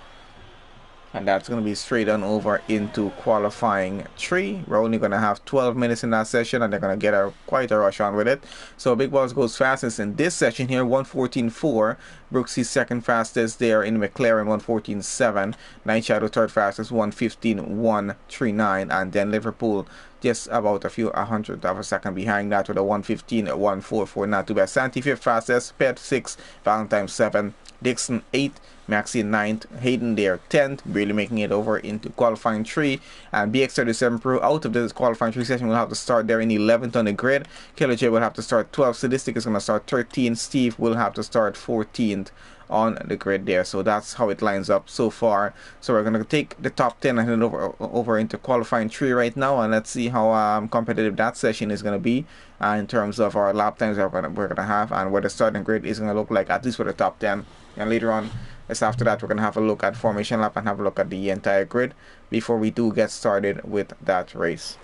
And that's going to be straight on over into qualifying 3. We're only going to have 12 minutes in that session, and they're going to get quite a rush on with it. So Big Boss goes fastest in this session here, 1:14.4. Brooksy second fastest there in McLaren, 1:14.7. Night Shadow third fastest, 1:15.139. And then Liverpool just about a hundredth of a second behind that with a 1:15.144. Not too bad. Santi fifth fastest, Pet 6, Valentine 7, Dixon 8, Maxi 9th, Hayden there 10th, barely making it over into qualifying 3. And BX37 Pro out of this qualifying 3 session will have to start there in 11th on the grid. Killer J will have to start 12th. Sadistic is going to start 13th. Steve will have to start 14th on the grid there. So that's how it lines up so far. So we're going to take the top 10 and head over into qualifying 3 right now, and let's see how competitive that session is going to be in terms of our lap times that we're going to have and what the starting grid is going to look like, at least for the top 10. And later on, after that, we're going to have a look at formation lap and have a look at the entire grid before we do get started with that race.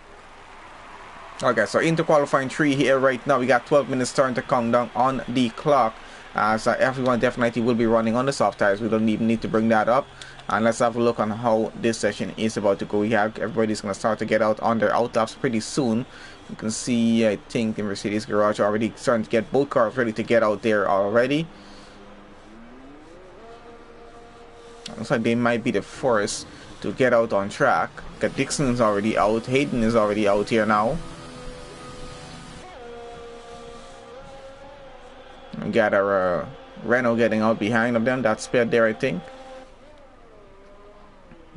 Okay, so into qualifying 3 here right now. We got 12 minutes starting to count down on the clock, as everyone definitely will be running on the soft tires. We don't even need to bring that up. And let's have a look on how this session is about to go. We have everybody's going to start to get out on their out laps pretty soon. You can see, I think, the Mercedes garage already starting to get both cars ready to get out there already. Looks like they might be the first to get out on track. Dixon's already out. Hayden is already out here now. We got our Renault getting out behind of them. That's sped there, I think.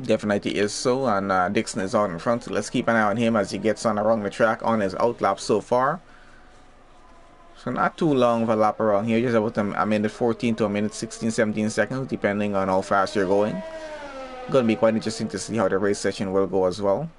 Definitely is so. And Dixon is out in front. So let's keep an eye on him as he gets on around the track on his out lap so far. So not too long of a lap around here, just about a minute 14 to a minute 16, 17 seconds, depending on how fast you're going. Going to be quite interesting to see how the race session will go as well.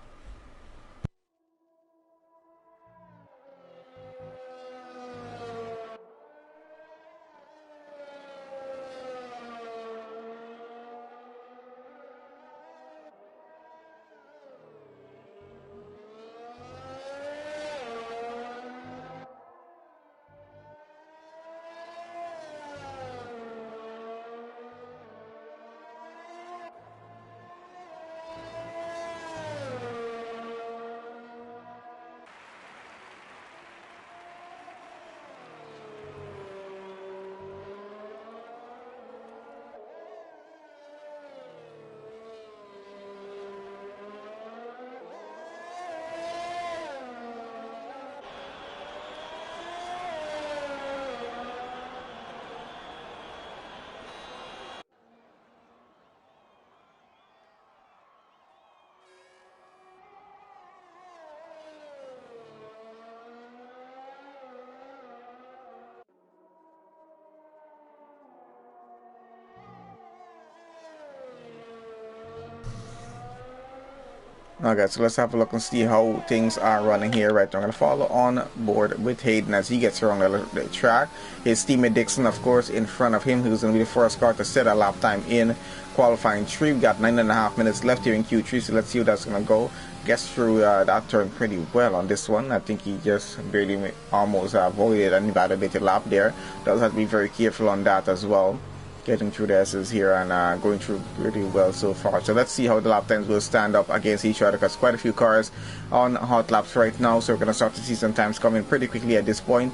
Okay, so let's have a look and see how things are running here. Right, I'm going to follow on board with Hayden as he gets around the track. His teammate Dixon, of course, in front of him, who's going to be the first car to set a lap time in qualifying 3. We got 9.5 minutes left here in Q3, so let's see how that's going to go. Gets through that turn pretty well on this one. I think he just barely almost avoided an invalidated lap there. Does have to be very careful on that as well. Getting through the S's here and going through really well so far. So let's see how the lap times will stand up against each other, because quite a few cars on hot laps right now, so we're going to start to see some times coming pretty quickly at this point.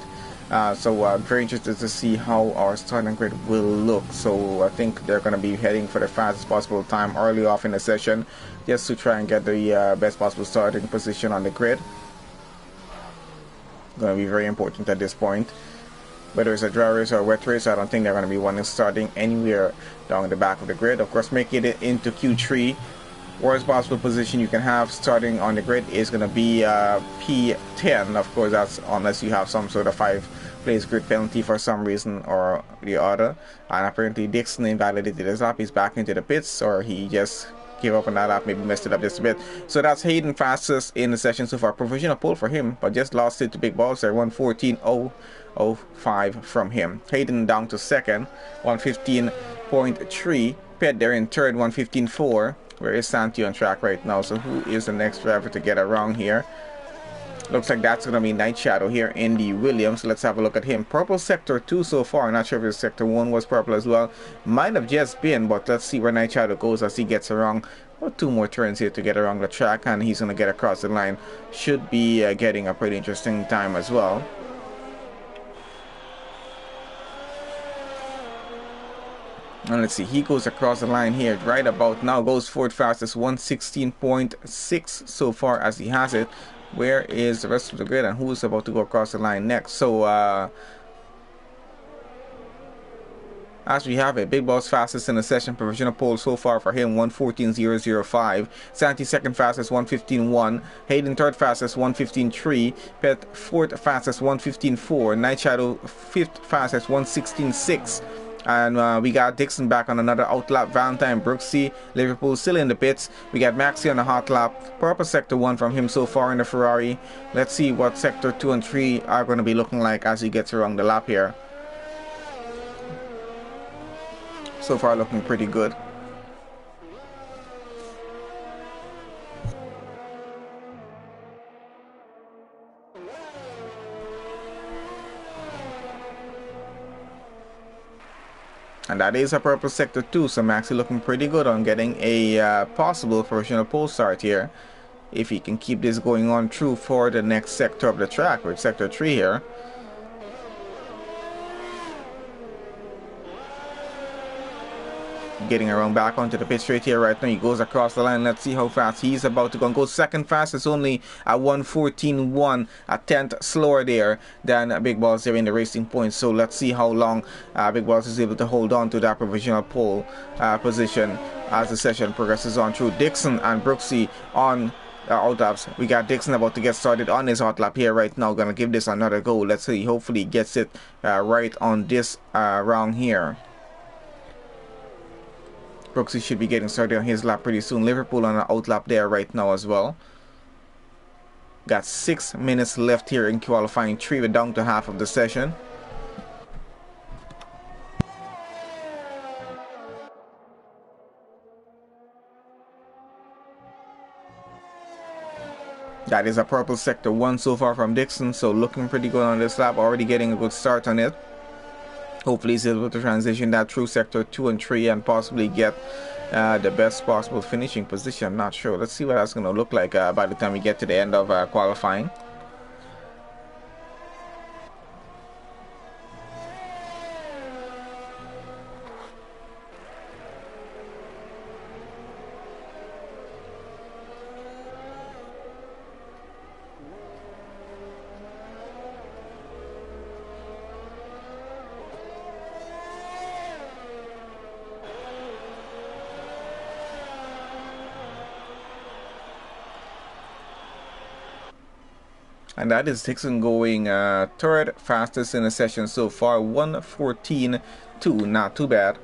So very interested to see how our starting grid will look. So I think they're going to be heading for the fastest possible time early off in the session, just to try and get the best possible starting position on the grid. Going to be very important at this point. Whether it's a dry race or a wet race, I don't think they're going to be wanting starting anywhere down the back of the grid. Of course, making it into Q3, worst possible position you can have starting on the grid is going to be P10. Of course, that's unless you have some sort of 5-place grid penalty for some reason or the other. And apparently Dixon invalidated his lap. He's back into the pits, or he just gave up on that lap, maybe messed it up just a bit. So that's Hayden fastest in the session so far. Provisional pole for him, but just lost it to Big Balls there. 1:14.005 from him. Hayden down to second, 1:15.3. Pet there in third, 1:15.4. Where is Santi on track right now? So who is the next driver to get around here? Looks like that's going to be Night Shadow here in the Williams. Let's have a look at him. Purple sector 2 so far. Not sure if his sector 1 was purple as well. Might have just been, but let's see where Night Shadow goes as he gets around. About 2 more turns here to get around the track, and he's going to get across the line. Should be getting a pretty interesting time as well. And let's see, he goes across the line here right about now, goes fourth fastest, 116.6 so far as he has it. Where is the rest of the grid and who is about to go across the line next? So as we have it, Big Boss fastest in the session, provisional pole so far for him 114.005. Santi second fastest 115.1. Hayden third fastest 115.3. Pet fourth fastest 115.4. Night Shadow fifth fastest 116.6. And we got Dixon back on another outlap. Valentine, Brooksy, Liverpool still in the pits. We got Maxi on the hot lap. Purple sector 1 from him so far in the Ferrari. Let's see what sector 2 and 3 are going to be looking like as he gets around the lap here. So far looking pretty good. And that is a purple sector 2, so Maxi looking pretty good on getting a possible provisional pole start here. If he can keep this going on through for the next sector of the track, with sector 3 here. Getting around back onto the pit straight here right now. He goes across the line. Let's see how fast he's about to go. And go second fastest only at 114.1, a tenth slower there than Big Boss there in the racing points. So let's see how long Big Boss is able to hold on to that provisional pole position as the session progresses on through. Dixon and Brooksy on out laps. We got Dixon about to get started on his hot lap here right now. Gonna give this another go. Let's see. Hopefully he gets it right on this round here. Brooksy should be getting started on his lap pretty soon. Liverpool on an out lap there right now as well. Got 6 minutes left here in qualifying 3. We're down to half of the session. That is a purple sector 1 so far from Dixon, so looking pretty good on this lap. Already getting a good start on it. Hopefully he's able to transition that through sector 2 and 3 and possibly get the best possible finishing position. I'm not sure. Let's see what that's going to look like by the time we get to the end of qualifying. And that is Dixon going third fastest in the session so far, 114.2, not too bad.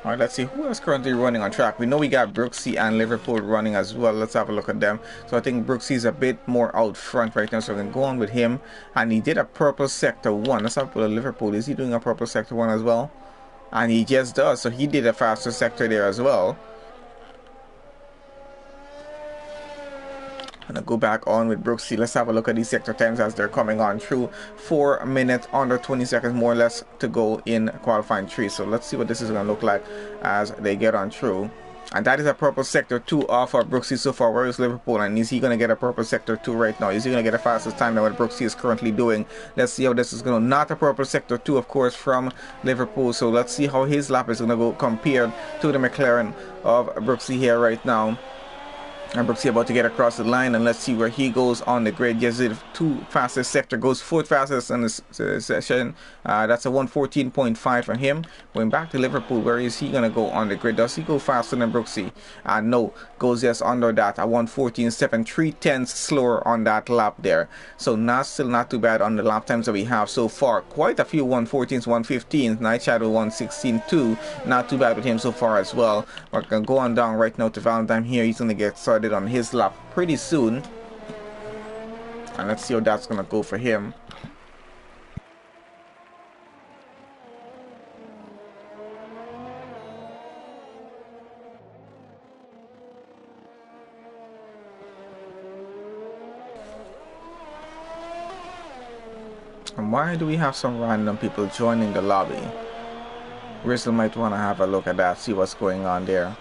Alright, let's see who is currently running on track. We know we got Brooksy and Liverpool running as well. Let's have a look at them. So I think Brooksy's a bit more out front right now, so we're going to go on with him. And he did a purple sector 1. Let's have a look at Liverpool. Is he doing a purple sector 1 as well? And he just does, so he did a faster sector there as well. I'm gonna go back on with Brooksy. Let's have a look at these sector times as they're coming on through. 4 minutes, under 20 seconds more or less to go in qualifying 3. So let's see what this is gonna look like as they get on through. And that is a purple sector 2 off of Brooksy so far. Where is Liverpool? And is he gonna get a purple sector 2 right now? Is he gonna get a fastest time than what Brooksy is currently doing? Let's see how this is gonna. Not a purple sector 2, of course, from Liverpool. So let's see how his lap is gonna go compared to the McLaren of Brooksy here right now. And Brooksy about to get across the line, and let's see where he goes on the grid. Yes, the 2 fastest sector goes 4th fastest in this session. That's a 114.5 for him. Going back to Liverpool, where is he going to go on the grid? Does he go faster than Brooksy? No, goes just under that, a 114.7, 3/10 slower on that lap there. So still not too bad on the lap times that we have so far. Quite a few 114s, 115s, Night Shadow 116.2. Not too bad with him so far as well. We're going to go on down right now to Valentine here. He's going to get started on his lap pretty soon, and let's see how that's gonna go for him. And why do we have some random people joining the lobby? Rizzle might want to have a look at that, see what's going on there.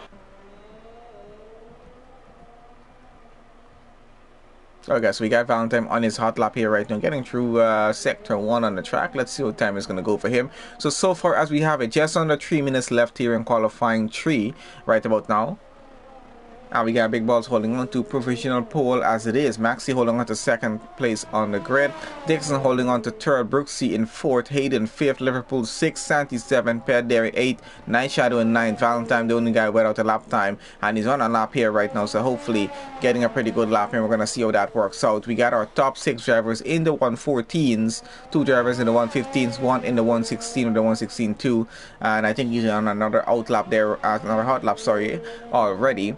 Okay, so we got Valentine on his hot lap here right now, getting through sector 1 on the track. Let's see what time is going to go for him. So far as we have it, just under 3 minutes left here in qualifying 3 right about now. And we got Big Balls holding on to provisional pole as it is. Maxi holding on to second place on the grid. Dixon holding on to third. Brooksy in fourth. Hayden fifth. Liverpool sixth. Santi seventh. Pedderry eighth. Night Shadow in ninth. Valentine the only guy without a lap time. And he's on a lap here right now. So hopefully getting a pretty good lap here. We're going to see how that works out. We got our top 6 drivers in the 114s. 2 drivers in the 115s. 1 in the 116 or the 116-2. And I think he's on another out lap there. Another hot lap, sorry, already.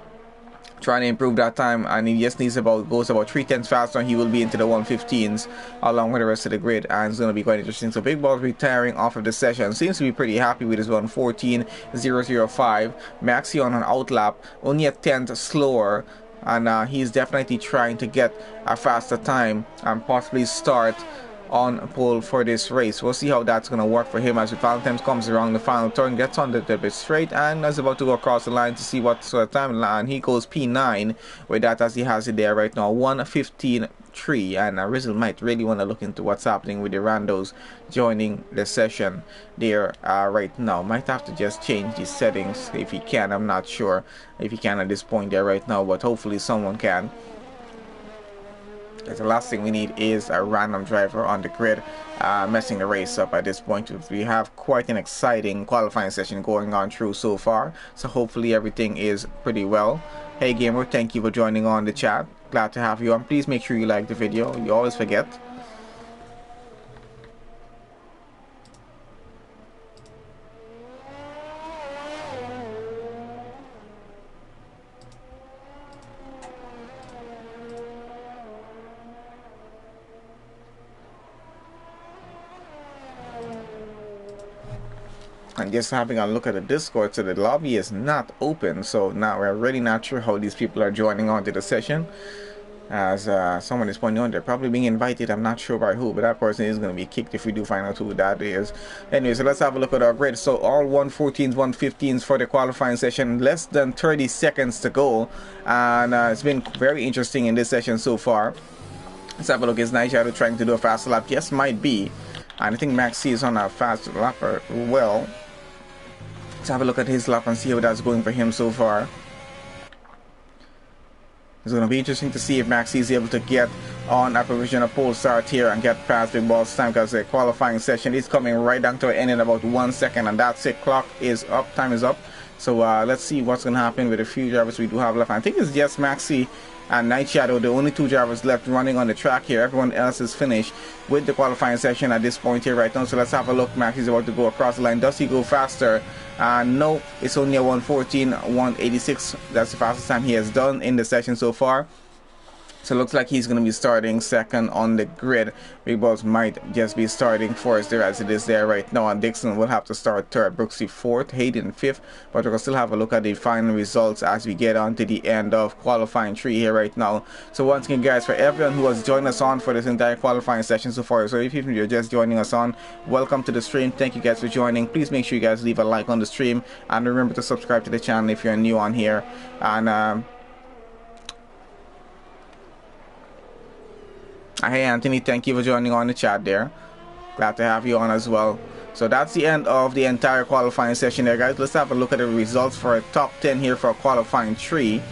Trying to improve that time, and he just goes about 3/10 faster, and he will be into the 115s along with the rest of the grid, and it's going to be quite interesting. So Big Balls retiring off of the session, seems to be pretty happy with his 114.005. Maxi on an outlap, only a 10th slower, and he's definitely trying to get a faster time and possibly start on pole for this race. We'll see how that's going to work for him as Valentine comes around the final turn, gets on the bit straight, and is about to go across the line to see what sort of time line. He goes P9 with that as he has it there right now, 1:15.3, and Rizzle might really want to look into what's happening with the randos joining the session there right now. Might have to just change the settings if he can. I'm not sure if he can at this point there right now, but hopefully someone can. The last thing we need is a random driver on the grid messing the race up at this point. We have quite an exciting qualifying session going on through so far, so hopefully everything is pretty well. Hey gamer, thank you for joining on the chat. Glad to have you on. Please make sure you like the video. You always forget. And just having a look at the Discord, so the lobby is not open, so now we're really not sure how these people are joining onto the session. As someone is pointing out, they're probably being invited. I'm not sure by who, but that person is going to be kicked if we do find out who that is. Anyway, so let's have a look at our grid. So all 114s, 115s for the qualifying session, less than 30 seconds to go, and it's been very interesting in this session so far. Let's have a look. Is Night Shadow trying to do a fast lap? Yes, might be. And I think Maxi is on a fast lapper. Well, let's have a look at his lap and see how that's going for him so far. It's going to be interesting to see if Maxi is able to get on a provisional pole start here and get past Big Balls time, because the qualifying session is coming right down to an end in about 1 second, and that's it. Clock is up, time is up. So let's see what's going to happen with the few drivers we do have left. I think it's just Maxi and Night Shadow, the only 2 drivers left running on the track here. Everyone else is finished with the qualifying session at this point here right now. So let's have a look. Maxi's about to go across the line. Does he go faster? No, it's only a 1:14.186. That's the fastest time he has done in the session so far. So it looks like he's going to be starting second on the grid. Big Balls might just be starting first there as it is there right now. And Dixon will have to start third. Brooksy fourth. Hayden fifth. But we'll still have a look at the final results as we get on to the end of qualifying 3 here right now. So once again, guys, for everyone who has joined us on for this entire qualifying session so far, so if you're just joining us on, welcome to the stream. Thank you guys for joining. Please make sure you guys leave a like on the stream. And remember to subscribe to the channel if you're new on here. And hey Anthony, thank you for joining on the chat there. Glad to have you on as well. So that's the end of the entire qualifying session there, guys. Let's have a look at the results for a top 10 here for qualifying 3.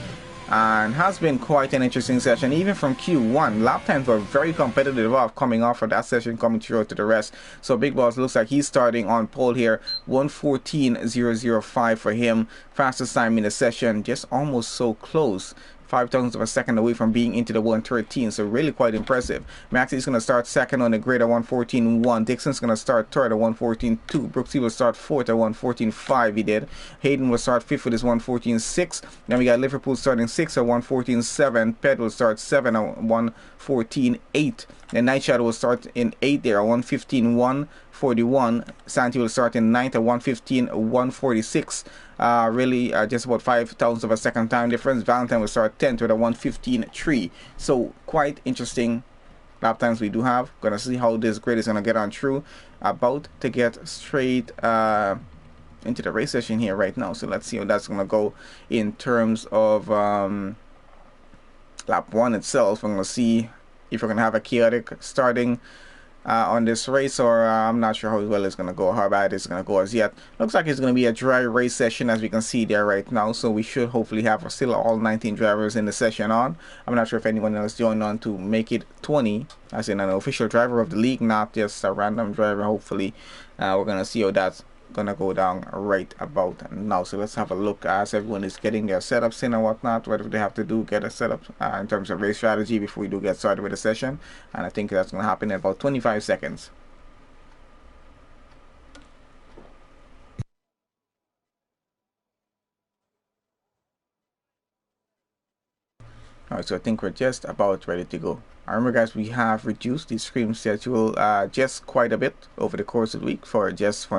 And has been quite an interesting session, even from Q1. Lap times were very competitive coming off of that session, coming through to the rest. So Big Balls looks like he's starting on pole here, 1:14.005 for him. Fastest time in the session, just almost so close. 0.5 of a second away from being into the 113, so really quite impressive. Maxi's going to start second on the grid at 1:14.1. Dixon's going to start third at 1:14.2. Brooksy will start fourth at 1:14.5. He did. Hayden will start fifth with his 1:14.6. Then we got Liverpool starting sixth at 1:14.7. Ped will start seventh at 1:14.8. Then Night Shadow will start in 8th there at 1:15.141. Santi will start in 9th at 1:15.146. Really just about 0.5 of a second time difference. Valentine will start 10th with a 1:15.3. So quite interesting lap times we do have. Gonna see how this grid is gonna get on through. About to get straight into the race session here right now. So let's see how that's gonna go in terms of lap 1 itself. I'm going to see if we're going to have a chaotic starting on this race, or I'm not sure how well it's going to go, how bad it's going to go as yet. Looks like it's going to be a dry race session, as we can see there right now, so we should hopefully have still all 19 drivers in the session on. I'm not sure if anyone else joined on to make it 20, as in an official driver of the league, not just a random driver. Hopefully we're going to see how that's gonna go down right about now. So let's have a look as everyone is getting their setups in and whatnot, whatever they have to do, get a setup in terms of race strategy before we do get started with the session. And I think that's gonna happen in about 25 seconds. Alright, so I think we're just about ready to go. Remember guys, we have reduced the stream schedule just quite a bit over the course of the week. For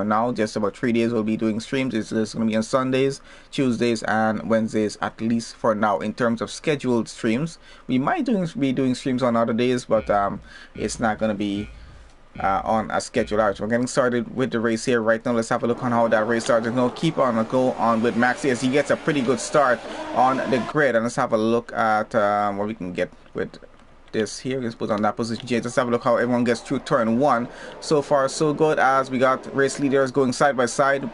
now, just about 3 days we'll be doing streams. It's going to be on Sundays, Tuesdays and Wednesdays, at least for now, in terms of scheduled streams. We might be doing streams on other days, but it's not going to be on a schedule. Alright, so we're getting started with the race here right now. Let's have a look on how that race started. No, keep on go on with Maxi as he gets a pretty good start on the grid. And let's have a look at what we can get with this here. Let's put on that position change. Let's have a look how everyone gets through turn 1. So far so good, as we got race leaders going side by side,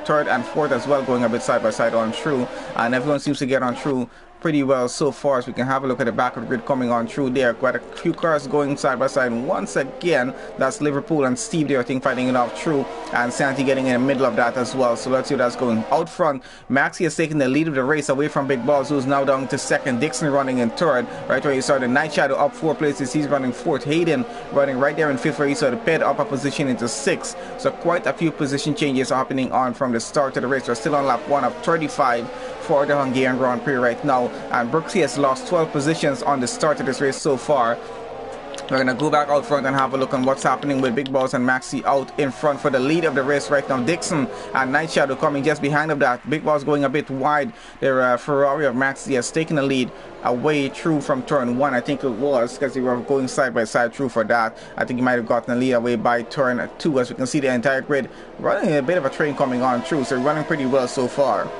third and fourth as well going a bit side by side on through, and everyone seems to get on through pretty well so far. So we can have a look at the back of the grid coming on through there. Quite a few cars going side by side once again. That's Liverpool and Steve there, I think, fighting it off through, and Santi getting in the middle of that as well. So let's see what that's going. Out front, Maxi has taken the lead of the race away from Big Balls, who's now down to second. Dixon running in third, right where you saw the Night Shadow up 4 places. He's running fourth. Hayden running right there in fifth, where you saw the Ped up a position into sixth. So quite a few position changes happening on from the start of the race. We're still on lap 1 of 35 for the Hungarian Grand Prix right now, and Brooksy has lost 12 positions on the start of this race so far. We're going to go back out front and have a look on what's happening with Big Balls and Maxi out in front for the lead of the race right now. Dixon and Night Shadow coming just behind of that. Big Balls going a bit wide. Their Ferrari of Maxi has taken the lead away through from turn 1, I think it was, because they were going side by side through for that. I think he might have gotten the lead away by turn 2, as we can see the entire grid running a bit of a train coming on through, so running pretty well so far.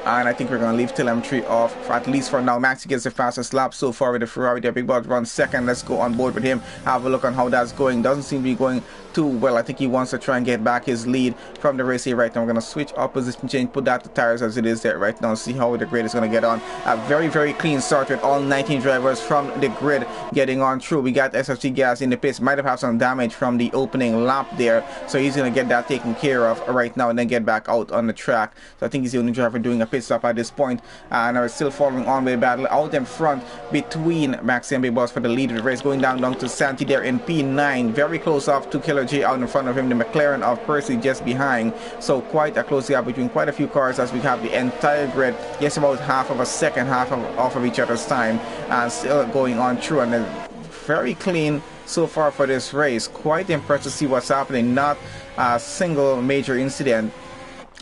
And I think we're going to leave telemetry off, at least for now. Maxi gets the fastest lap so far with the Ferrari there. Big Boss runs second. Let's go on board with him, have a look on how that's going. Doesn't seem to be going too well. I think he wants to try and get back his lead from the race here right now. We're going to switch up position change, put that to tires as it is there right now, see how the grid is going to get on. A very, very clean start with all 19 drivers from the grid getting on through. We got SFC Gas in the pits. Might have had some damage from the opening lap there, so he's going to get that taken care of right now and then get back out on the track. So I think he's the only driver doing a pit stop at this point, and are still following on with a battle out in front between Maxi and Big Boss for the lead of the race, going down to Santi there in P9, very close off to Killer J out in front of him, the McLaren of Percy just behind. So quite a close gap between quite a few cars, as we have the entire grid just about half of a second, off of each other's time, and still going on through, and then very clean so far for this race. Quite impressed to see what's happening. Not a single major incident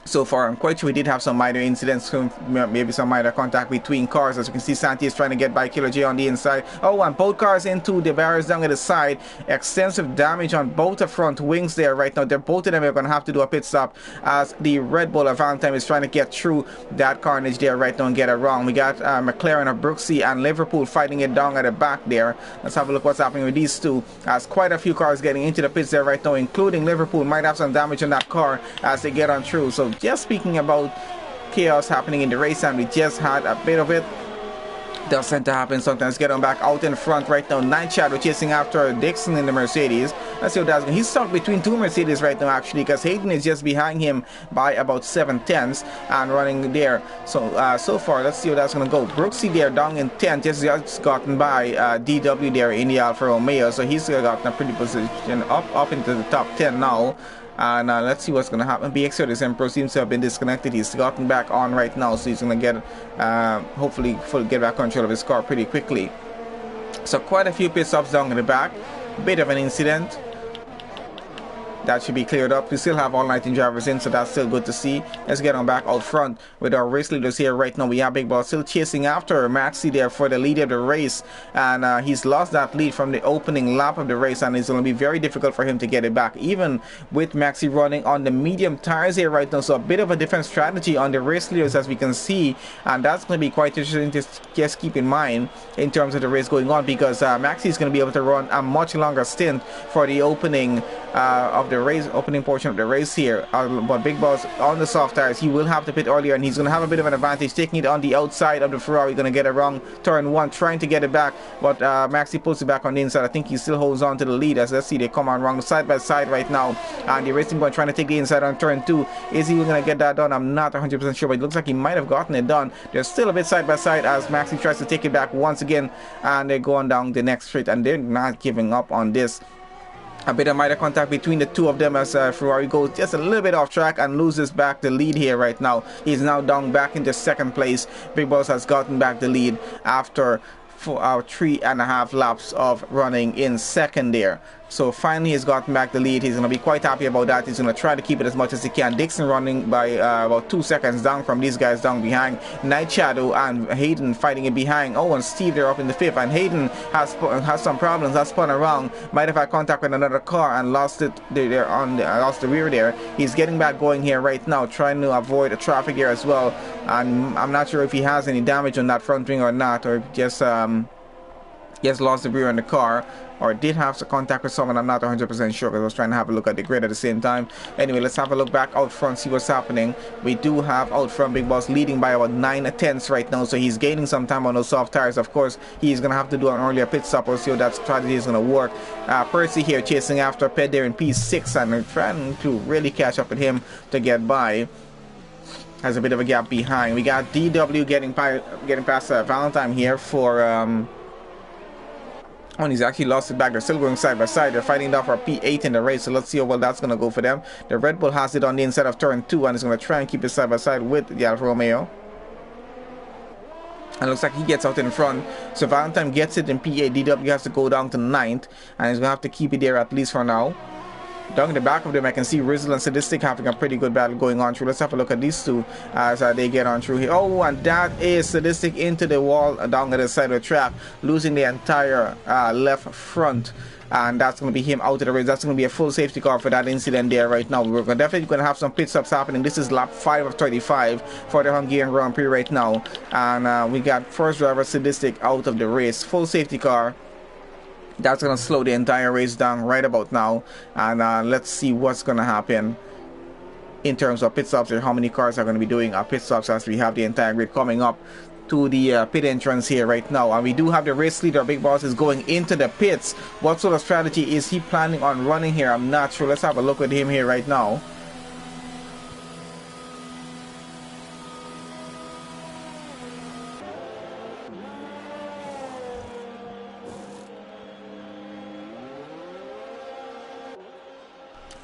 so far. I'm quite sure we did have some minor incidents, maybe some minor contact between cars. As you can see, Santi is trying to get by Killer J on the inside. Oh, and both cars into the barriers down at the side. Extensive damage on both the front wings there right now. Both of them are going to have to do a pit stop, as the Red Bull of Valentine is trying to get through that carnage there right now and get it wrong. We got McLaren of Brooksy and Liverpool fighting it down at the back there. Let's have a look what's happening with these two, as quite a few cars getting into the pits there right now, including Liverpool. Might have some damage on that car as they get on through. So just speaking about chaos happening in the race, and we just had a bit of it. Does tend to happen sometimes. Get on back out in front right now. Night Shadow chasing after Dixon in the Mercedes. Let's see what that's going. He's stuck between two Mercedes right now, actually, because Hayden is just behind him by about 7/10 and running there. So so far, let's see what that's going to go. Brooksy there down in 10th, just gotten by DW there in the Alfa Romeo. So he's gotten a pretty position up into the top 10 now. And let's see what's going to happen. BX this Emperor seems to have been disconnected. He's gotten back on right now, so he's going to get hopefully get back control of his car pretty quickly. So quite a few pit stops down in the back. Bit of an incident. that should be cleared up. We still have all 19 drivers in, so that's still good to see. Let's get on back out front with our race leaders here right now. We have Big Boss still chasing after Maxi there for the lead of the race, and he's lost that lead from the opening lap of the race, and it's going to be very difficult for him to get it back, even with Maxi running on the medium tires here right now. So a bit of a different strategy on the race leaders, as we can see, and that's going to be quite interesting to just keep in mind in terms of the race going on, because Maxi is going to be able to run a much longer stint for the opening of the race, opening portion of the race here. But Big Boss on the soft tires, he will have to pit earlier, and he's going to have a bit of an advantage taking it on the outside of the Ferrari. Going to get it wrong turn one, trying to get it back, but Maxi pulls it back on the inside. I think he still holds on to the lead, as let's see, they come on wrong side by side right now, and the Racing Point trying to take the inside on turn two. Is he going to get that done? I'm not 100% sure, but it looks like he might have gotten it done. They're still a bit side by side as Maxi tries to take it back once again, and they're going down the next straight, and they're not giving up on this. A bit of minor contact between the two of them as Ferrari goes just a little bit off track and loses back the lead here right now. He's now down back into second place. Big Boss has gotten back the lead after 3.5 laps of running in second there. So finally he's gotten back the lead. He's going to be quite happy about that. He's going to try to keep it as much as he can. Dixon running by about 2 seconds down from these guys down behind. Night Shadow and Hayden fighting it behind. Oh, and Steve, they're up in the fifth, and Hayden has some problems. Has spun around, might have had contact with another car and lost it there on lost the rear there. He's getting back going here right now, trying to avoid the traffic here as well, and I'm not sure if he has any damage on that front wing or not, or just lost the rear in the car, or did have some contact with someone. I'm not 100% sure, because I was trying to have a look at the grid at the same time. Anyway, let's have a look back out front, see what's happening. We do have out front Big Boss leading by about 9/10 right now, so he's gaining some time on those soft tires. Of course, he's going to have to do an earlier pit stop. We'll see how that strategy is going to work. Percy here chasing after Ped there in P6, and they're trying to really catch up with him to get by. Has a bit of a gap behind. We got DW getting past Valentine here for and he's actually lost it back. They're still going side by side. They're fighting down for a P8 in the race, so let's see how well that's going to go for them. The Red Bull has it on the inside of turn 2, and is going to try and keep it side by side with the Alfa Romeo. And looks like he gets out in front. So Valentine gets it in P8. DW has to go down to 9th, and he's going to have to keep it there at least for now. Down in the back of them, I can see Rizzle and Sadistic having a pretty good battle going on through. Let's have a look at these two as they get on through here. Oh, and that is Sadistic into the wall down at the side of the track, losing the entire left front. And that's going to be him out of the race. That's going to be a full safety car for that incident there right now. We're definitely going to have some pit stops happening. This is lap 5 of 35 for the Hungarian Grand Prix right now. And we got first driver Sadistic out of the race. Full safety car. That's going to slow the entire race down right about now, and let's see what's going to happen in terms of pit stops, or how many cars are going to be doing pit stops, as we have the entire grid coming up to the pit entrance here right now. And we do have the race leader, Big Boss, is going into the pits. What sort of strategy is he planning on running here? I'm not sure. Let's have a look at him here right now.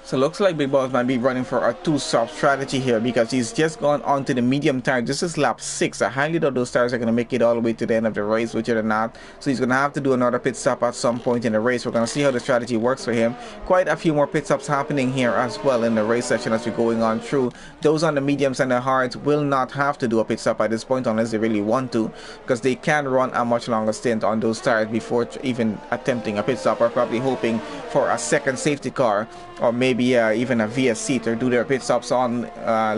So looks like Big Boss might be running for a 2-stop strategy here, because he's just gone onto the medium tire. This is lap 6. I highly doubt those tires are going to make it all the way to the end of the race, which they're not. So he's going to have to do another pit stop at some point in the race. We're going to see how the strategy works for him. Quite a few more pit stops happening here as well in the race section as we're going on through. Those on the mediums and the hards will not have to do a pit stop at this point unless they really want to, because they can run a much longer stint on those tires before even attempting a pit stop, or probably hoping for a second safety car, or maybe even a VSC to do their pit stops on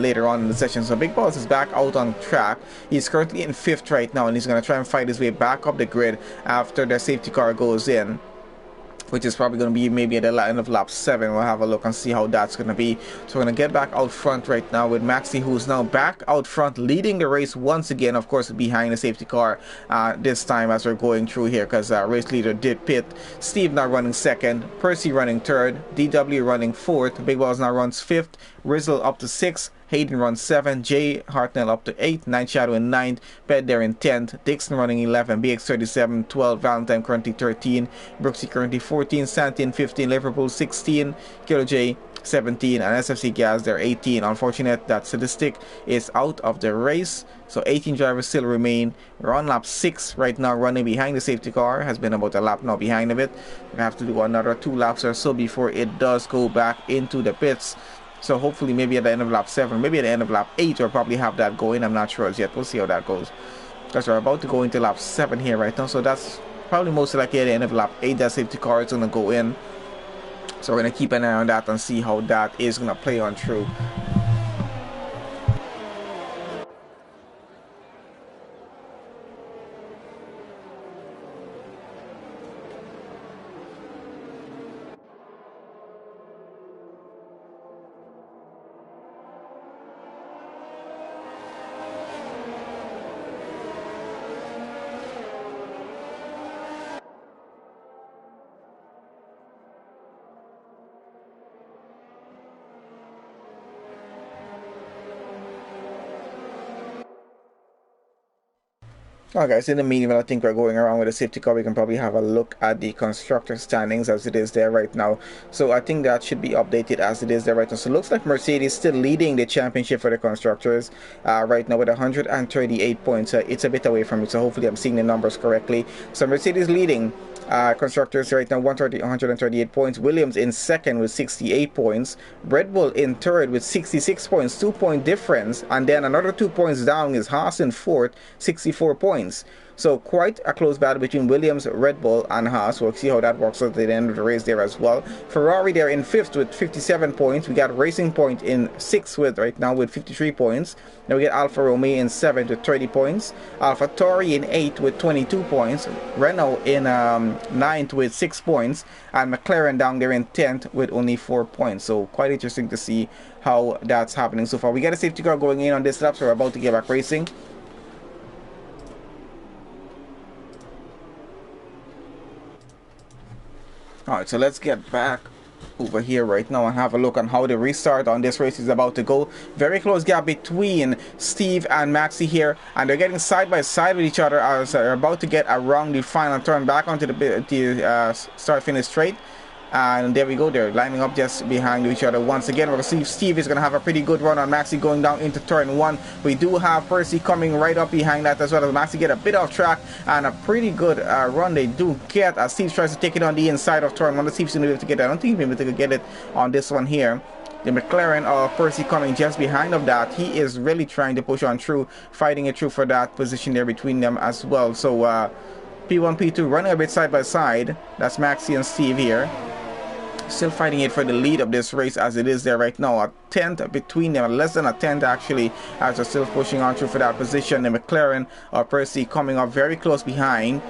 later on in the session. So Big Boss is back out on track. He's currently in 5th right now, and he's going to try and fight his way back up the grid after the safety car goes in, which is probably going to be maybe at the end of lap 7. We'll have a look and see how that's going to be. So we're going to get back out front right now with Maxi, who's now back out front, leading the race once again, of course, behind the safety car this time as we're going through here, because race leader did pit. Steve now running 2nd, Percy running 3rd, DW running 4th, Big Boss now runs 5th, Rizzle up to 6th, Hayden runs 7th, Jay Hartnell up to 8th, Night Shadow in 9th, Ped there in 10th, Dixon running 11, BX37 12, Valentine currently 13, Brooksy currently 14, Santin 15, Liverpool 16, Kilo J 17, and SFC Gas they're 18. Unfortunate that statistic is out of the race, so 18 drivers still remain. We're on lap 6 right now, running behind the safety car. Has been about a lap now behind of it. We have to do another 2 laps or so before it does go back into the pits. So hopefully maybe at the end of lap 7, maybe at the end of lap 8, we'll probably have that going. I'm not sure as yet. We'll see how that goes, because we're about to go into lap 7 here right now. So that's probably most likely at the end of lap 8 that safety car is going to go in. So we're going to keep an eye on that and see how that is going to play on through. Alright guys, in the meantime, I think we're going around with the safety car. We can probably have a look at the constructor standings as it is there right now. So I think that should be updated as it is there right now. So it looks like Mercedes still leading the championship for the constructors right now with 138 points. It's a bit away from it, so hopefully I'm seeing the numbers correctly. So Mercedes leading constructors right now, 138 points. Williams in second with 68 points. Red Bull in third with 66 points, 2-point difference. And then another 2 points down is Haas in fourth, 64 points. So quite a close battle between Williams, Red Bull, and Haas. We'll see how that works at the end of the race there as well. Ferrari there in 5th with 57 points. We got Racing Point in 6th with right now with 53 points. Then we get Alfa Romeo in 7th with 30 points. Alfa Tauri in 8th with 22 points. Renault in 9th with 6 points. And McLaren down there in 10th with only 4 points. So quite interesting to see how that's happening so far. We got a safety car going in on this lap, so we're about to get back racing. Alright, so let's get back over here right now and have a look on how the restart on this race is about to go. Very close gap between Steve and Maxi here, and they're getting side by side with each other as they're about to get around the final turn back onto the start finish straight. And there we go, they're lining up just behind each other once again. We'll see if Steve is going to have a pretty good run on Maxi going down into turn 1. We do have Percy coming right up behind that as well, as Maxi get a bit off track, and a pretty good run they do get as Steve tries to take it on the inside of turn 1. Let's see if he's going to be able to get it. I don't think he'll be able to get it on this one here. The McLaren of Percy coming just behind of that. He is really trying to push on through, fighting it through for that position there between them as well. So P1, P2 running a bit side by side. That's Maxi and Steve here. Still fighting it for the lead of this race as it is there right now. A 10th between them, less than a 10th actually, as they're still pushing on through for that position. The McLaren of Percy coming up very close behind.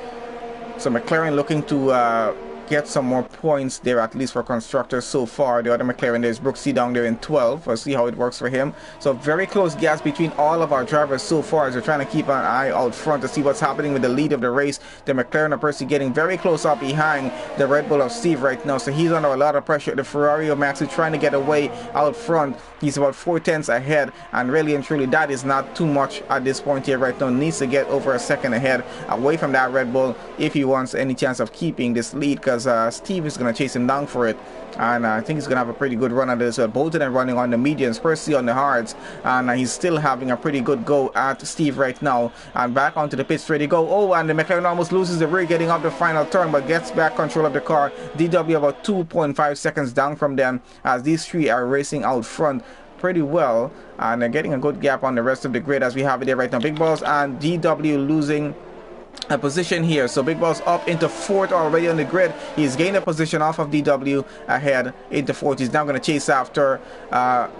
So McLaren looking to get some more points there, at least for constructors so far. The other McLaren, there's Brooksy down there in 12. We'll see how it works for him. So very close gaps between all of our drivers so far as we're trying to keep an eye out front to see what's happening with the lead of the race. The McLaren of Percy getting very close up behind the Red Bull of Steve right now, so he's under a lot of pressure. The Ferrari of Max is trying to get away out front. He's about 4 tenths ahead, and really and truly that is not too much at this point here right now. Needs to get over a second ahead away from that Red Bull if he wants any chance of keeping this lead, because Steve is going to chase him down for it, and I think he's going to have a pretty good run at this. Both of them running on the mediums, Percy on the hards, and he's still having a pretty good go at Steve right now. And back onto the pits, ready to go. Oh, and the McLaren almost loses the rear getting up the final turn, but gets back control of the car. DW about 2.5 seconds down from them as these three are racing out front pretty well, and they're getting a good gap on the rest of the grid as we have it there right now. Big Balls and DW losing a position here, so Big Balls up into 4th already on the grid. He's gained a position off of DW ahead into 4th. He's now going to chase after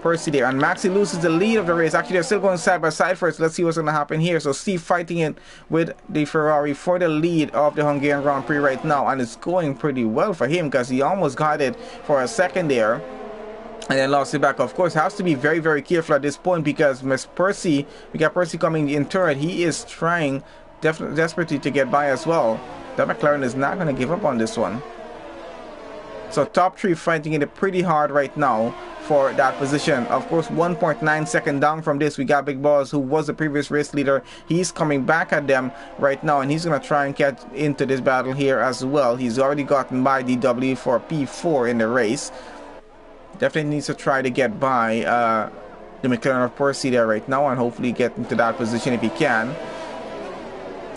Percy there, and Maxi loses the lead of the race. Actually, they're still going side by side first. Let's see what's going to happen here. So Steve fighting it with the Ferrari for the lead of the Hungarian Grand Prix right now, and it's going pretty well for him because he almost got it for a second there and then lost it back. Of course, has to be very, very careful at this point because Miss Percy, we got Percy coming in third. He is trying desperately to get by as well. That McLaren is not going to give up on this one. So top three fighting it pretty hard right now for that position. Of course, 1.9 second down from this, we got Big Balls, who was the previous race leader. He's coming back at them right now, and he's going to try and get into this battle here as well. He's already gotten by DW for P4 in the race. Definitely needs to try to get by the McLaren of Percy there right now, and hopefully get into that position if he can.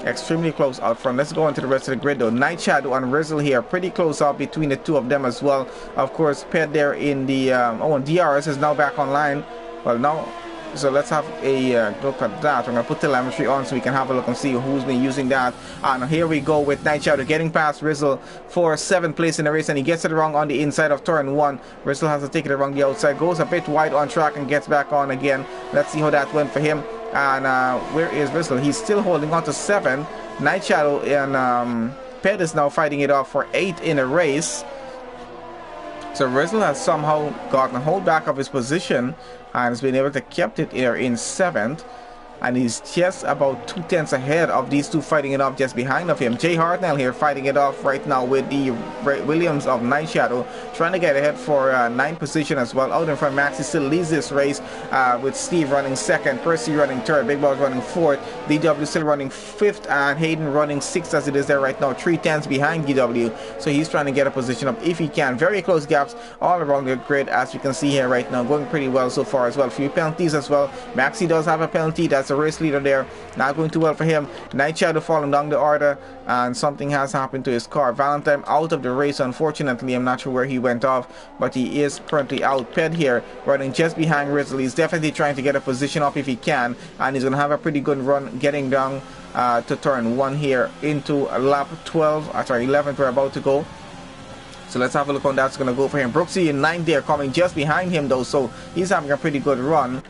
Extremely close out front. Let's go into the rest of the grid though. Night Shadow and Rizzle here, pretty close out between the two of them as well. Of course, Ped there in the and DRS is now back online. Well, now, so let's have a look at that. I'm gonna put telemetry on so we can have a look and see who's been using that. And here we go with Night Shadow getting past Rizzle for 7th place in the race, and he gets it wrong on the inside of turn 1. Rizzle has to take it around the outside, goes a bit wide on track and gets back on again. Let's see how that went for him. And where is Rizzle? He's still holding on to 7. Night Shadow and Ped is now fighting it off for 8 in a race. So Rizzle has somehow gotten a hold back of his position and has been able to keep it here in 7th. And he's just about 2/10 ahead of these two fighting it off just behind of him. Jay Hartnell here fighting it off right now with the Williams of Night Shadow, trying to get ahead for 9th position as well. Out in front, Maxi still leads this race with Steve running 2nd, Percy running 3rd, Big Balls running 4th, DW still running 5th, and Hayden running 6th as it is there right now. 3/10 behind DW, so he's trying to get a position up if he can. Very close gaps all around the grid, as you can see here right now. Going pretty well so far as well. Few penalties as well. Maxi does have a penalty. That's a race leader there. Not going too well for him. Night Shadow falling down the order, and something has happened to his car. Valentine out of the race, unfortunately. I'm not sure where he went off, but he is currently out. Ped here running just behind Rizzle. He's definitely trying to get a position up if he can, and he's going to have a pretty good run getting down to turn 1 here into lap 11th we're about to go. So let's have a look how that's going to go for him. Brooksy in 9th there, coming just behind him though, so he's having a pretty good run.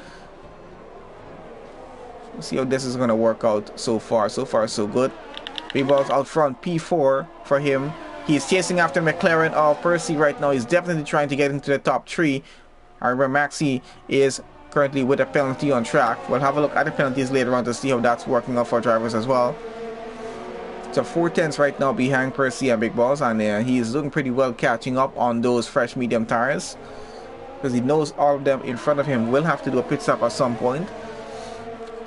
Let's see how this is going to work out so far. So far, so good. Big Balls out front, P4 for him. He's chasing after McLaren of Percy right now. He's definitely trying to get into the top 3. I remember Maxi is currently with a penalty on track. We'll have a look at the penalties later on to see how that's working out for drivers as well. So 4/10 right now behind Percy and Big Balls, and he's looking pretty well catching up on those fresh medium tires, because he knows all of them in front of him will have to do a pit stop at some point.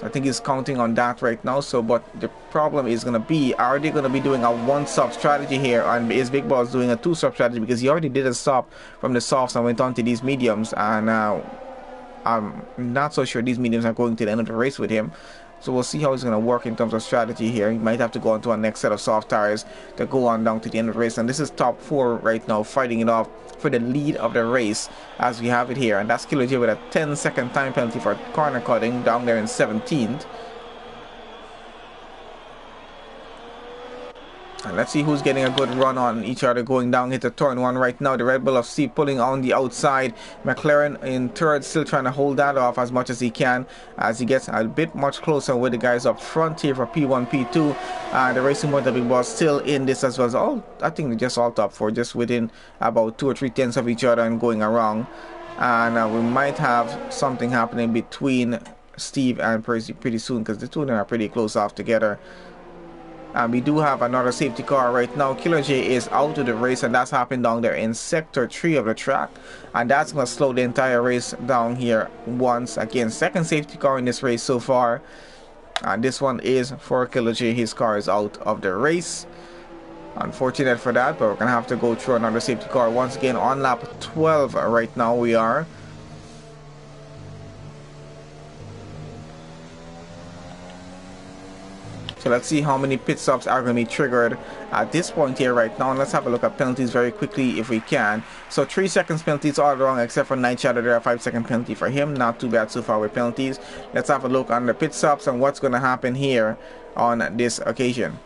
I think he's counting on that right now. So, but the problem is going to be, are they going to be doing a 1-stop strategy here, and is Big Balls doing a 2-stop strategy, because he already did a stop from the softs and went on to these mediums, and I'm not so sure these mediums are going to the end of the race with him. So we'll see how it's going to work in terms of strategy here. He might have to go on to our next set of soft tires to go on down to the end of the race. And this is top 4 right now, fighting it off for the lead of the race as we have it here. And that's Killer J with a 10-second time penalty for corner cutting down there in 17th. And let's see who's getting a good run on each other going down into turn 1 right now. The Red Bull of C pulling on the outside. McLaren in 3rd, still trying to hold that off as much as he can, as he gets a bit much closer with the guys up front here for P1, P2. The Racing Point of Big Balls still in this as well. So I think they're just all top 4, just within about 2 or 3 tenths of each other and going around. And we might have something happening between Steve and Percy pretty soon, because the two of them are pretty close off together. And we do have another safety car right now. Killer J is out of the race, and that's happened down there in sector 3 of the track, and that's going to slow the entire race down here once again. Second safety car in this race so far, and this one is for Killer J. His car is out of the race. Unfortunate for that, but we're going to have to go through another safety car once again on lap 12 right now. We are. So let's see how many pit stops are going to be triggered at this point here right now. And let's have a look at penalties very quickly if we can. So 3 seconds penalties all wrong except for Night Shadow. There are 5-second penalty for him. Not too bad so far with penalties. Let's have a look on the pit stops and what's going to happen here on this occasion.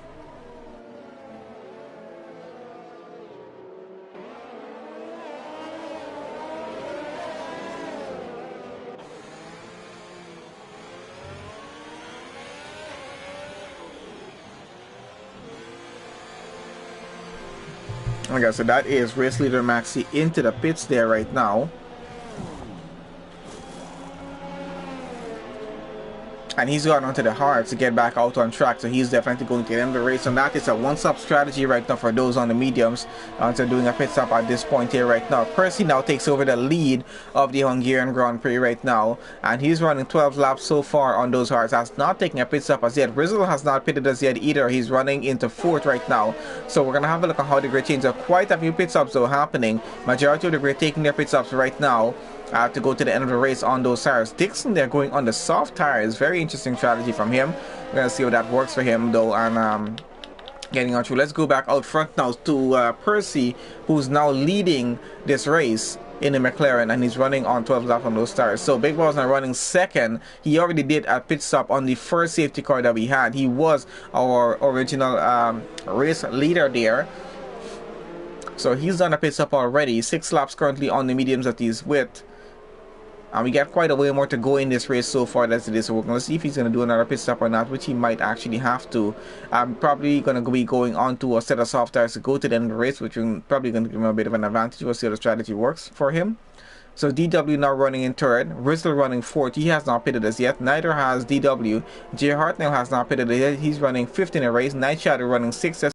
Okay, so that is race leader Maxi into the pits there right now. And he's gone onto the hard to get back out on track, so he's definitely going to end the race. And that is a one-stop strategy right now for those on the mediums. So doing a pit stop at this point here right now. Prix now takes over the lead of the Hungarian Grand Prix right now, and he's running 12 laps so far on those hards. Has not taken a pit stop as yet. Rizzle has not pitted as yet either. He's running into 4th right now. So we're gonna have a look at how the grid changes. There are quite a few pit stops though happening. Majority of the grid taking their pit stops right now. To go to the end of the race on those tires. Dixon, they're going on the soft tires. Very interesting strategy from him. We're gonna see how that works for him though. And getting on through. Let's go back out front now to Prix, who's now leading this race in the McLaren, and he's running on 12 laps on those tires. So Big Ball's now running second. He already did a pit stop on the first safety car that we had. He was our original race leader there. So he's done a pit stop already. 6 laps currently on the mediums that he's with. And we got quite a way more to go in this race so far as it is. So we're going to see if he's going to do another pit stop or not, which he might actually have to. I'm probably going to be going on to a set of soft tires to go to the end of the race, which is probably going to give him a bit of an advantage. We'll see how the strategy works for him. So DW now running in 3rd. Rizzle running 4th. He has not pitted as yet. Neither has DW. J Hartnell has not pitted as yet. He's running 5th in the race. Night Shadow running 6th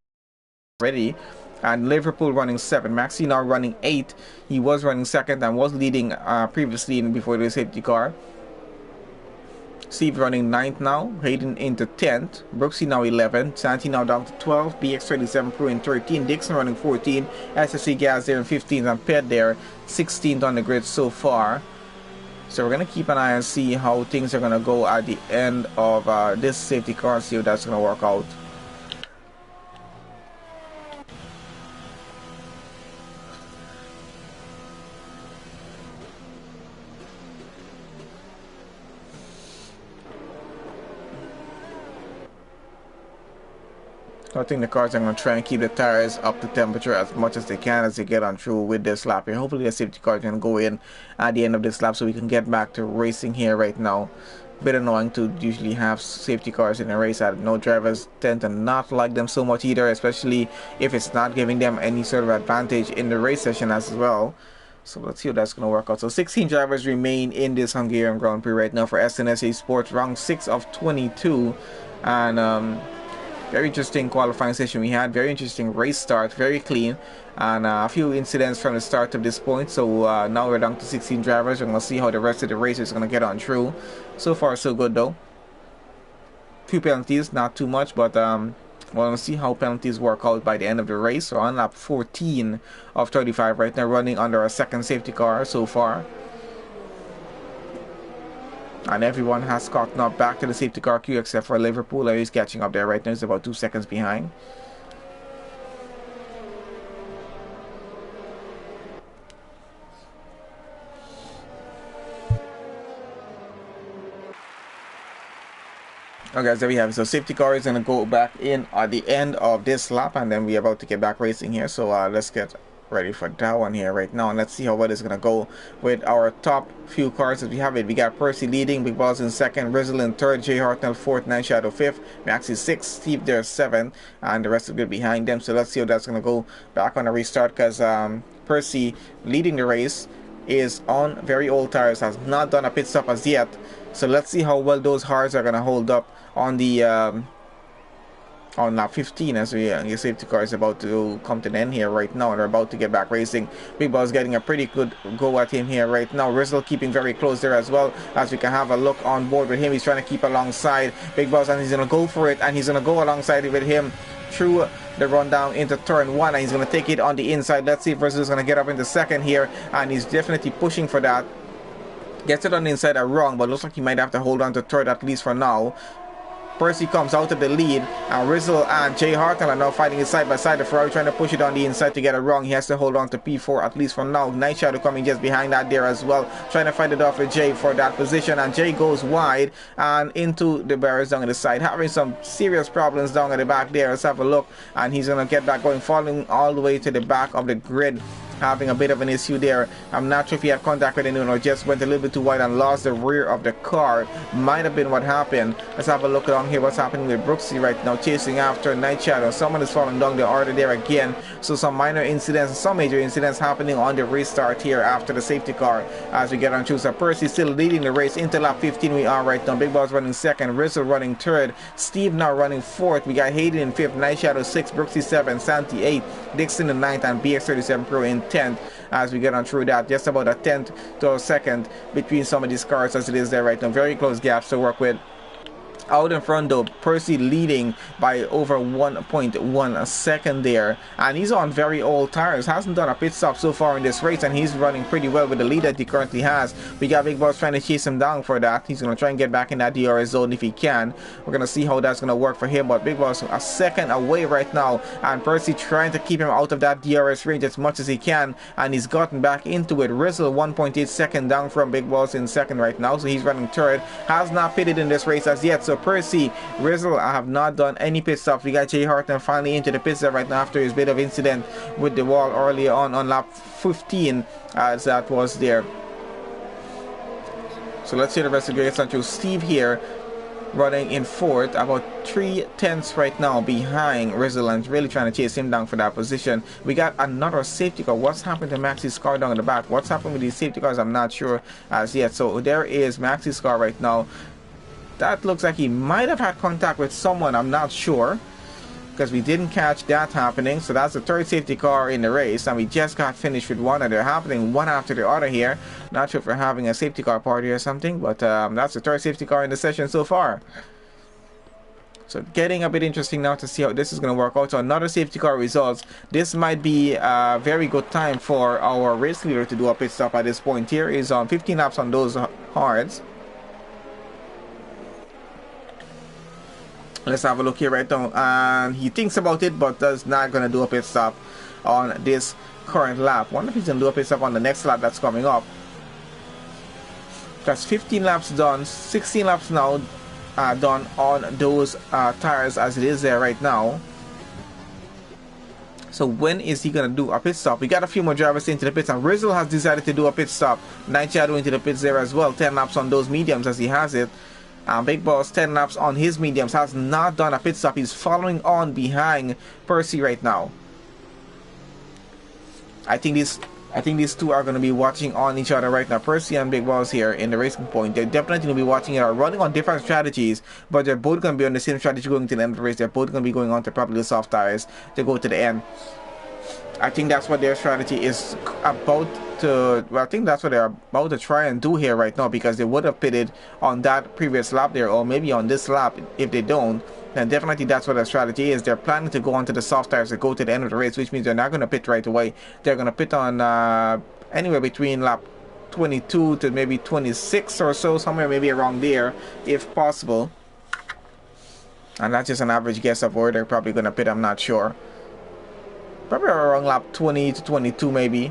already. And Liverpool running 7. Maxi now running 8. He was running 2nd and was leading previously before the safety car. Steve running 9th now. Hayden into 10th. Brooksy now 11. Santi now down to 12. BX37 Pro in 13. Dixon running 14. SSC Gas there in 15th. And Ped there 16th on the grid so far. So we're going to keep an eye and see how things are going to go at the end of this safety car and see how that's going to work out. I think the cars are going to try and keep the tires up to temperature as much as they can as they get on through with this lap here. Hopefully the safety car can go in at the end of this lap so we can get back to racing here right now. Bit annoying to usually have safety cars in a race. I know drivers tend to not like them so much either, especially if it's not giving them any sort of advantage in the race session as well. So let's see how that's going to work out. So 16 drivers remain in this Hungarian Grand Prix right now for SNS Esports, round 6 of 22. And very interesting qualifying session we had. Very interesting race start. Very clean. And a few incidents from the start of this point. So now we're down to 16 drivers. We're going to see how the rest of the race is going to get on through. So far, so good though. Few penalties. Not too much. But we're going to see how penalties work out by the end of the race. So on lap 14 of 35 right now. Running under a second safety car so far. And everyone has gotten up back to the safety car queue except for Liverpool. He's catching up there right now. He's about 2 seconds behind. Okay, guys, there we have it. So safety car is going to go back in at the end of this lap, and then we're about to get back racing here. So let's get ready for that one here right now, and let's see how well it's gonna go with our top few cars as we have it. We got Percy leading, Big Balls in 2nd, Rizzle in 3rd, J Hartnell 4th, Night Shadow 5th, Maxi 6th, Steve there 7th, and the rest of it behind them. So let's see how that's gonna go back on a restart, because Percy leading the race is on very old tires, has not done a pit stop as yet. So let's see how well those hards are gonna hold up on the on lap 15 as your safety car is about to come to the end here right now, and they're about to get back racing. Big Boss getting a pretty good go at him here right now. Rizzle keeping very close there as well, as we can have a look on board with him. He's trying to keep alongside Big Boss, and he's going to go for it, and he's going to go alongside with him through the rundown into turn 1, and he's going to take it on the inside. Let's see if Rizzle is going to get up into 2nd here, and he's definitely pushing for that. Gets it on the inside wrong, but looks like he might have to hold on to 3rd at least for now. Percy comes out of the lead, and Rizzle and Jay Hartnell are now fighting it side by side. The Ferrari trying to push it on the inside to get it wrong. He has to hold on to P4 at least for now. Night Shadow coming just behind that there as well, trying to fight it off with Jay for that position, and Jay goes wide and into the barriers down at the side, having some serious problems down at the back there. Let's have a look, and he's going to get back going, falling all the way to the back of the grid having a bit of an issue there. I'm not sure if he had contact with anyone or just went a little bit too wide and lost the rear of the car. Might have been what happened. Let's have a look along here what's happening with Brooksy right now, chasing after Night Shadow. Someone is falling down the order there again. So some minor incidents, some major incidents happening on the restart here after the safety car as we get on through. So Percy still leading the race into lap 15 we are right now. Big Boss running second, Rizzle running third, Steve now running fourth. We got Hayden in fifth, Night Shadow 6, Brooksy 7, Santi 8, Dixon in 9th, and BX37 Pro in 10th as we get on through that. Just about a 10th to a second between some of these cars as it is there right now. Very close gaps to work with. Out in front though, Percy leading by over 1.1 second there, and he's on very old tires, hasn't done a pit stop so far in this race, and he's running pretty well with the lead that he currently has. We got Big Boss trying to chase him down for that. He's going to try and get back in that DRS zone if he can. We're going to see how that's going to work for him, but Big Boss a second away right now, and Percy trying to keep him out of that DRS range as much as he can, and he's gotten back into it. Rizzle 1.8 second down from Big Boss in second right now, so he's running third. Has not pitted in this race as yet, so Percy, Rizzle have not done any pit stops. We got Jay Harton finally into the pit stop right now after his bit of incident with the wall earlier on lap 15 as that was there. So let's see the rest of the race on through. Steve here running in fourth, about 3/10 right now behind Rizzle, and really trying to chase him down for that position. We got another safety car. What's happened to Maxie's car down in the back? What's happened with these safety cars? I'm not sure as yet. So there is Maxie's car right now. That looks like he might have had contact with someone, I'm not sure, because we didn't catch that happening. So that's the third safety car in the race, and we just got finished with one, and they're happening one after the other here. Not sure if we're having a safety car party or something, but that's the third safety car in the session so far. So getting a bit interesting now to see how this is going to work out. So another safety car results. This might be a very good time for our race leader to do a pit stop at this point. Here is on 15 laps on those hards. Let's have a look here right now, and he thinks about it but does not going to do a pit stop on this current lap. Wonder if he's going to do a pit stop on the next lap that's coming up. That's 15 laps done, 16 laps now done on those tires as it is there right now. So when is he going to do a pit stop? We got a few more drivers into the pits, and Rizzle has decided to do a pit stop. Night Shadow into the pits there as well, 10 laps on those mediums as he has it. Big Boss 10 laps on his mediums, has not done a pit stop. He's following on behind Percy right now. I think these two are going to be watching on each other right now. Percy and Big Boss here in the racing point. They're definitely going to be watching it, are running on different strategies, but they're both going to be on the same strategy going to the end of the race. They're both going to be going on to probably the soft tires to go to the end. I think that's what their strategy is about to, well, I think that's what they're about to try and do here right now, because they would have pitted on that previous lap there, or maybe on this lap. If they don't, then definitely that's what their strategy is. They're planning to go onto the soft tires to go to the end of the race, which means they're not going to pit right away. They're going to pit on anywhere between lap 22 to maybe 26 or so, somewhere maybe around there if possible. And that's just an average guess of where they're probably going to pit. I'm not sure. Probably around lap 20 to 22 maybe.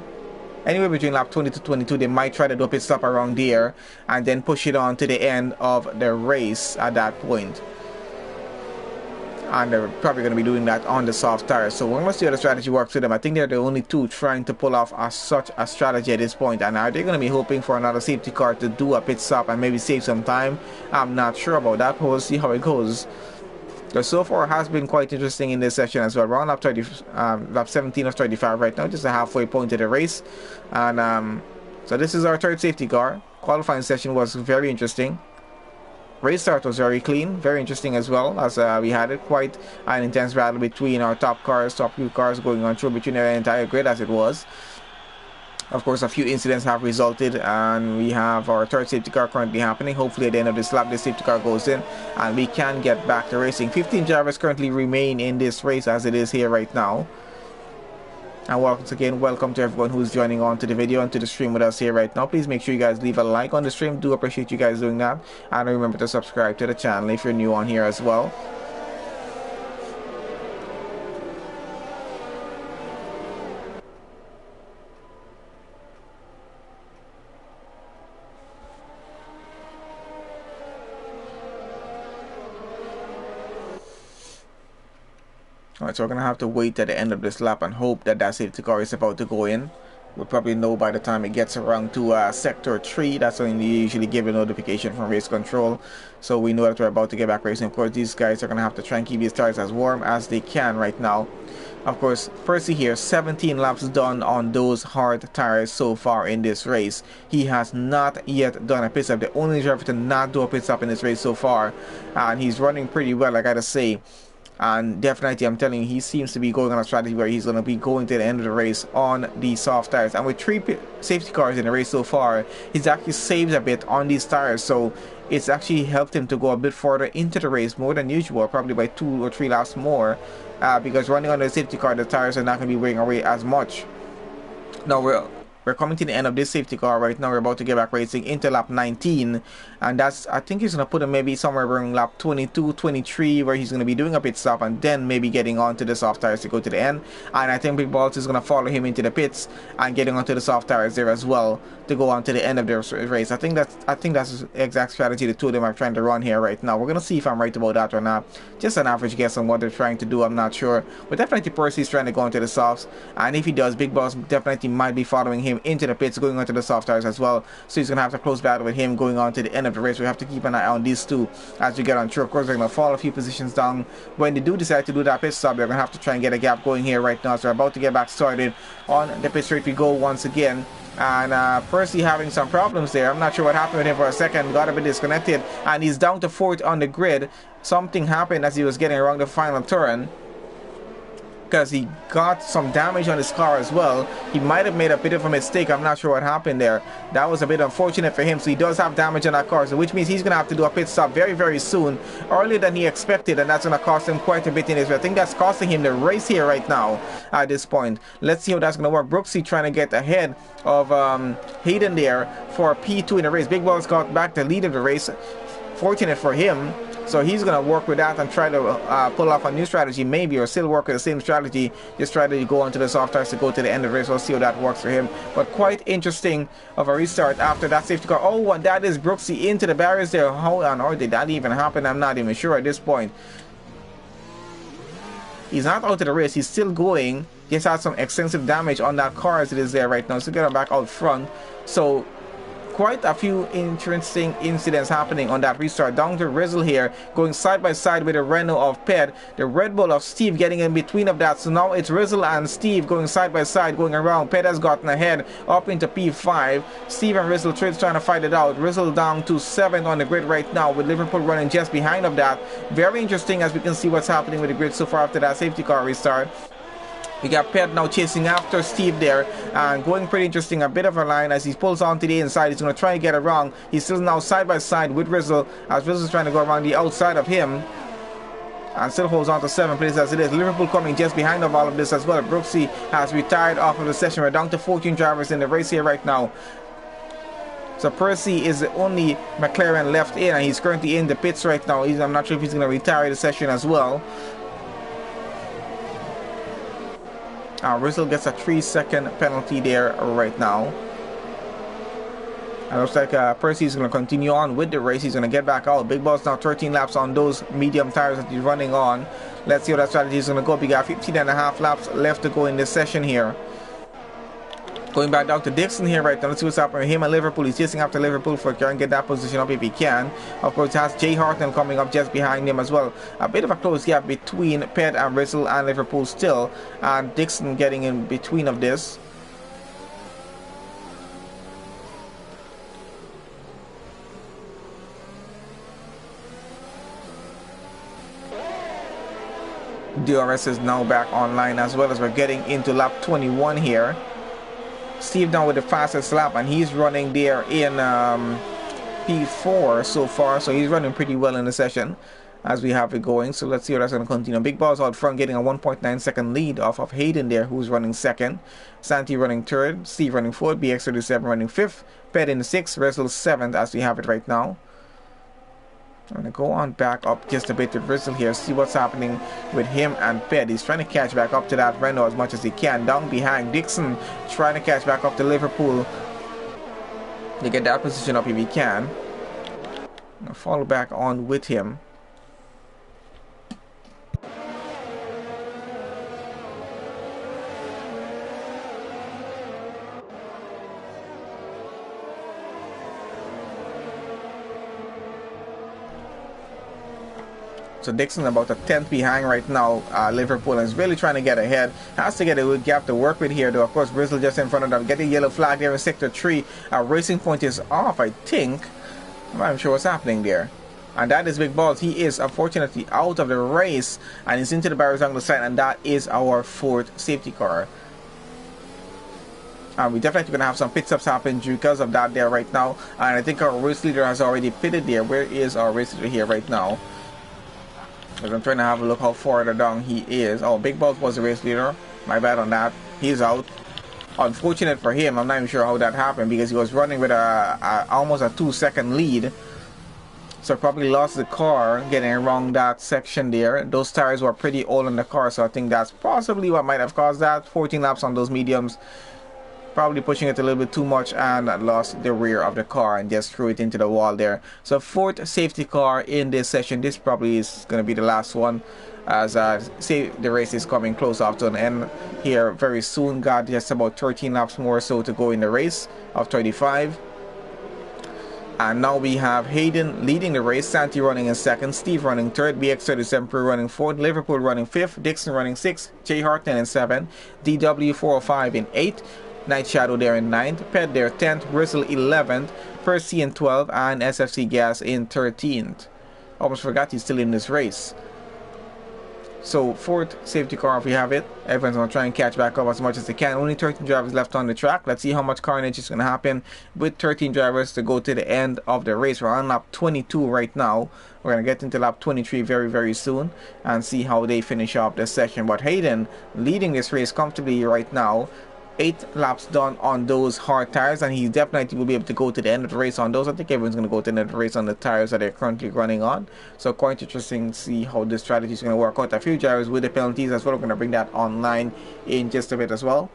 Anywhere between lap 20 to 22, they might try to do a pit stop around there and then push it on to the end of the race at that point. And they're probably going to be doing that on the soft tires. So we're going to see how the strategy works for them. I think they're the only two trying to pull off such a strategy at this point. And are they going to be hoping for another safety car to do a pit stop and maybe save some time? I'm not sure about that, but we'll see how it goes. So far has been quite interesting in this session as well. We're on lap 17 of 35 right now, just a halfway point of the race. And so this is our third safety car. Qualifying session was very interesting. Race start was very clean, very interesting as well, as we had it quite an intense battle between our top few cars going on through between the entire grid as it was. Of course, a few incidents have resulted, and we have our third safety car currently happening. Hopefully at the end of this lap, this safety car goes in and we can get back to racing. 15 drivers currently remain in this race as it is here right now. And once again, welcome to everyone who's joining on to the video and to the stream with us here right now. Please make sure you guys leave a like on the stream. Do appreciate you guys doing that. And remember to subscribe to the channel if you're new on here as well. Alright, so we're going to have to wait at the end of this lap and hope that that safety car is about to go in. We'll probably know by the time it gets around to Sector 3. That's when you usually give a notification from race control. So we know that we're about to get back racing. Of course, these guys are going to have to try and keep these tires as warm as they can right now. Of course, Percy here, 17 laps done on those hard tires so far in this race. He has not yet done a pit stop. The only driver to not do a pit stop in this race so far. And he's running pretty well, I gotta say. And definitely, I'm telling you, he seems to be going on a strategy where he's going to be going to the end of the race on the soft tires. And with 3 safety cars in the race so far, he's actually saved a bit on these tires. So it's actually helped him to go a bit further into the race, more than usual, probably by 2 or 3 laps more. Because running on the safety car, the tires are not going to be wearing away as much. Now we're coming to the end of this safety car right now. We're about to get back racing into lap 19, and that's, I think he's going to put him maybe somewhere around lap 22, 23, where he's going to be doing a pit stop and then maybe getting onto the soft tires to go to the end. And I think Big Balls is going to follow him into the pits and getting onto the soft tires there as well to go on to the end of the race. I think that's the exact strategy the two of them are trying to run here right now. We're going to see if I'm right about that or not. Just an average guess on what they're trying to do, I'm not sure. But definitely Percy's trying to go into the softs, and if he does, Big Balls definitely might be following him into the pits, going onto the soft tires as well. So he's going to have to close battle with him going on to the end of the race. We have to keep an eye on these two as we get on through. Of course, they're going to fall a few positions down. When they do decide to do that pit stop, they're going to have to try and get a gap going here right now. So we're about to get back started on the pit straight we go once again. And Percy having some problems there. I'm not sure what happened with him for a second. Got a bit disconnected, and he's down to 4th on the grid. Something happened as he was getting around the final turn, because he got some damage on his car as well. He might have made a bit of a mistake. I'm not sure what happened there. That was a bit unfortunate for him. So he does have damage on that car, so which means he's going to have to do a pit stop very, very soon, earlier than he expected, and that's going to cost him quite a bit in this. I think that's costing him the race here right now at this point. Let's see how that's going to work. Brooksy trying to get ahead of Hayden there for P2 in the race. Big Balls got back the lead of the race. Fortunate for him. So he's going to work with that and try to pull off a new strategy maybe, or still work with the same strategy, just try to go onto the soft tires to go to the end of the race. We'll see how that works for him. But quite interesting of a restart after that safety car. Oh, and that is Brooksy into the barriers there. How on earth did that even happen? I'm not even sure at this point. He's not out of the race. He's still going. Just had some extensive damage on that car as it is there right now. So get him back out front. So quite a few interesting incidents happening on that restart. Down to Rizzle here, going side by side with the Renault of Ped, the Red Bull of Steve getting in between of that. So now it's Rizzle and Steve going side by side, going around. Ped has gotten ahead up into P5. Steve and Rizzle trying to fight it out. Rizzle down to 7th on the grid right now, with Liverpool running just behind of that. Very interesting as we can see what's happening with the grid so far after that safety car restart. We got Ped now chasing after Steve there and going pretty interesting. A bit of a line as he pulls on to the inside. He's going to try and get around. He's still now side by side with Rizzle as Rizzle's trying to go around the outside of him and still holds on to 7th place as it is. Liverpool coming just behind of all of this as well. Brooksy has retired off of the session. We're down to 14 drivers in the race here right now. So Percy is the only McLaren left in, and he's currently in the pits right now. I'm not sure if he's going to retire the session as well. Rizzle gets a 3-second penalty there right now. And it looks like Percy is going to continue on with the race. He's going to get back out. Big Boss now 13 laps on those medium tires that he's running on. Let's see how that strategy is going to go. We got 15.5 laps left to go in this session here. Going back down to Dixon here right now. Let's see what's happening with him and Liverpool. He's chasing after Liverpool for trying to get that position up if he can. Of course, he has Jay Hartnell coming up just behind him as well. A bit of a close gap between Ped and Rizzle and Liverpool still. And Dixon getting in between of this. DRS is now back online as well as we're getting into lap 21 here. Steve down with the fastest lap, and he's running there in P4 so far, so he's running pretty well in the session as we have it going. So let's see how that's going to continue. Big Balls out front getting a 1.9 second lead off of Hayden there, who's running 2nd. Santi running 3rd, Steve running 4th, BX37 running 5th, Ped in 6th, Rizzle 7th as we have it right now. I'm going to go on back up just a bit to Rizzle here, see what's happening with him and Ped. He's trying to catch back up to that Renault as much as he can. Down behind Dixon, trying to catch back up to Liverpool to get that position up if he can. I'll follow back on with him. So Dixon about a 10th behind right now. Liverpool is really trying to get ahead. Has to get a good gap to work with here, though. Of course, Bristol just in front of them. Getting yellow flag there in sector 3. Racing Point is off, I think. I'm not even sure what's happening there. And that is Big Balls. He is unfortunately out of the race and is into the barriers on the side, and that is our 4th safety car. We definitely going to have some pit stops happen because of that there right now. And I think our race leader has already pitted there. Where is our race leader here right now? Because I'm trying to have a look how far down he is. Oh, Big Balls was the race leader. My bad on that. He's out. Unfortunate for him. I'm not even sure how that happened because he was running with almost a 2-second lead. So probably lost the car getting around that section there. Those tires were pretty old on the car, so I think that's possibly what might have caused that. 14 laps on those mediums. Probably pushing it a little bit too much and lost the rear of the car and just threw it into the wall there. So 4th safety car in this session. This probably is going to be the last one, as say the race is coming close up to an end here very soon. Got just about 13 laps more so to go in the race of 35. And now we have Hayden leading the race, Santi running in 2nd, Steve running 3rd, BX37 Pro running 4th, Liverpool running 5th, Dixon running 6th, Jay Hartnell in 7th, DW405 in 8th, Night Shadow there in 9th, Ped there 10th, Bristle 11th, Percy in 12th, and SFC Gas in 13th. Almost forgot he's still in this race. So 4th safety car, if we have it. Everyone's going to try and catch back up as much as they can. Only 13 drivers left on the track. Let's see how much carnage is going to happen with 13 drivers to go to the end of the race. We're on lap 22 right now. We're going to get into lap 23 very, very soon and see how they finish up the session. But Hayden leading this race comfortably right now. 8 laps done on those hard tires, and he definitely will be able to go to the end of the race on those. I think everyone's going to go to the end of the race on the tires that they're currently running on. So quite interesting to see how this strategy is going to work out. A few drivers with the penalties as well. We're going to bring that online in just a bit as well.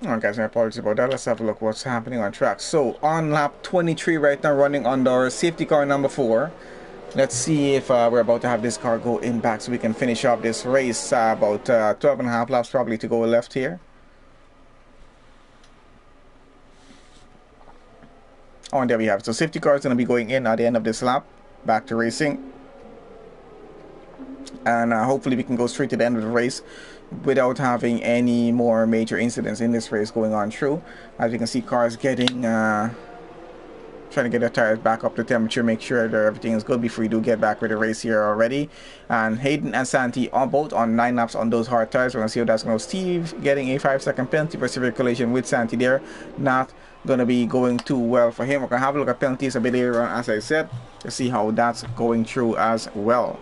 Alright guys, my apologies about that. Let's have a look what's happening on track. So on lap 23 right now, running under safety car number 4. Let's see if we're about to have this car go in back so we can finish up this race. About 12 and a half laps probably to go left here. Oh, and there we have it. So safety car is going to be going in at the end of this lap. Back to racing. And hopefully we can go straight to the end of the race without having any more major incidents in this race going on through. As you can see, cars getting trying to get their tires back up to temperature, make sure that everything is good before we do get back with the race here already. And Hayden and Santi are both on 9 laps on those hard tires. We're going to see how that's going to go. Steve getting a 5-second penalty for severe collision with Santi there. Not going to be going too well for him. We're going to have a look at penalties a bit later on, as I said, to see how that's going through as well.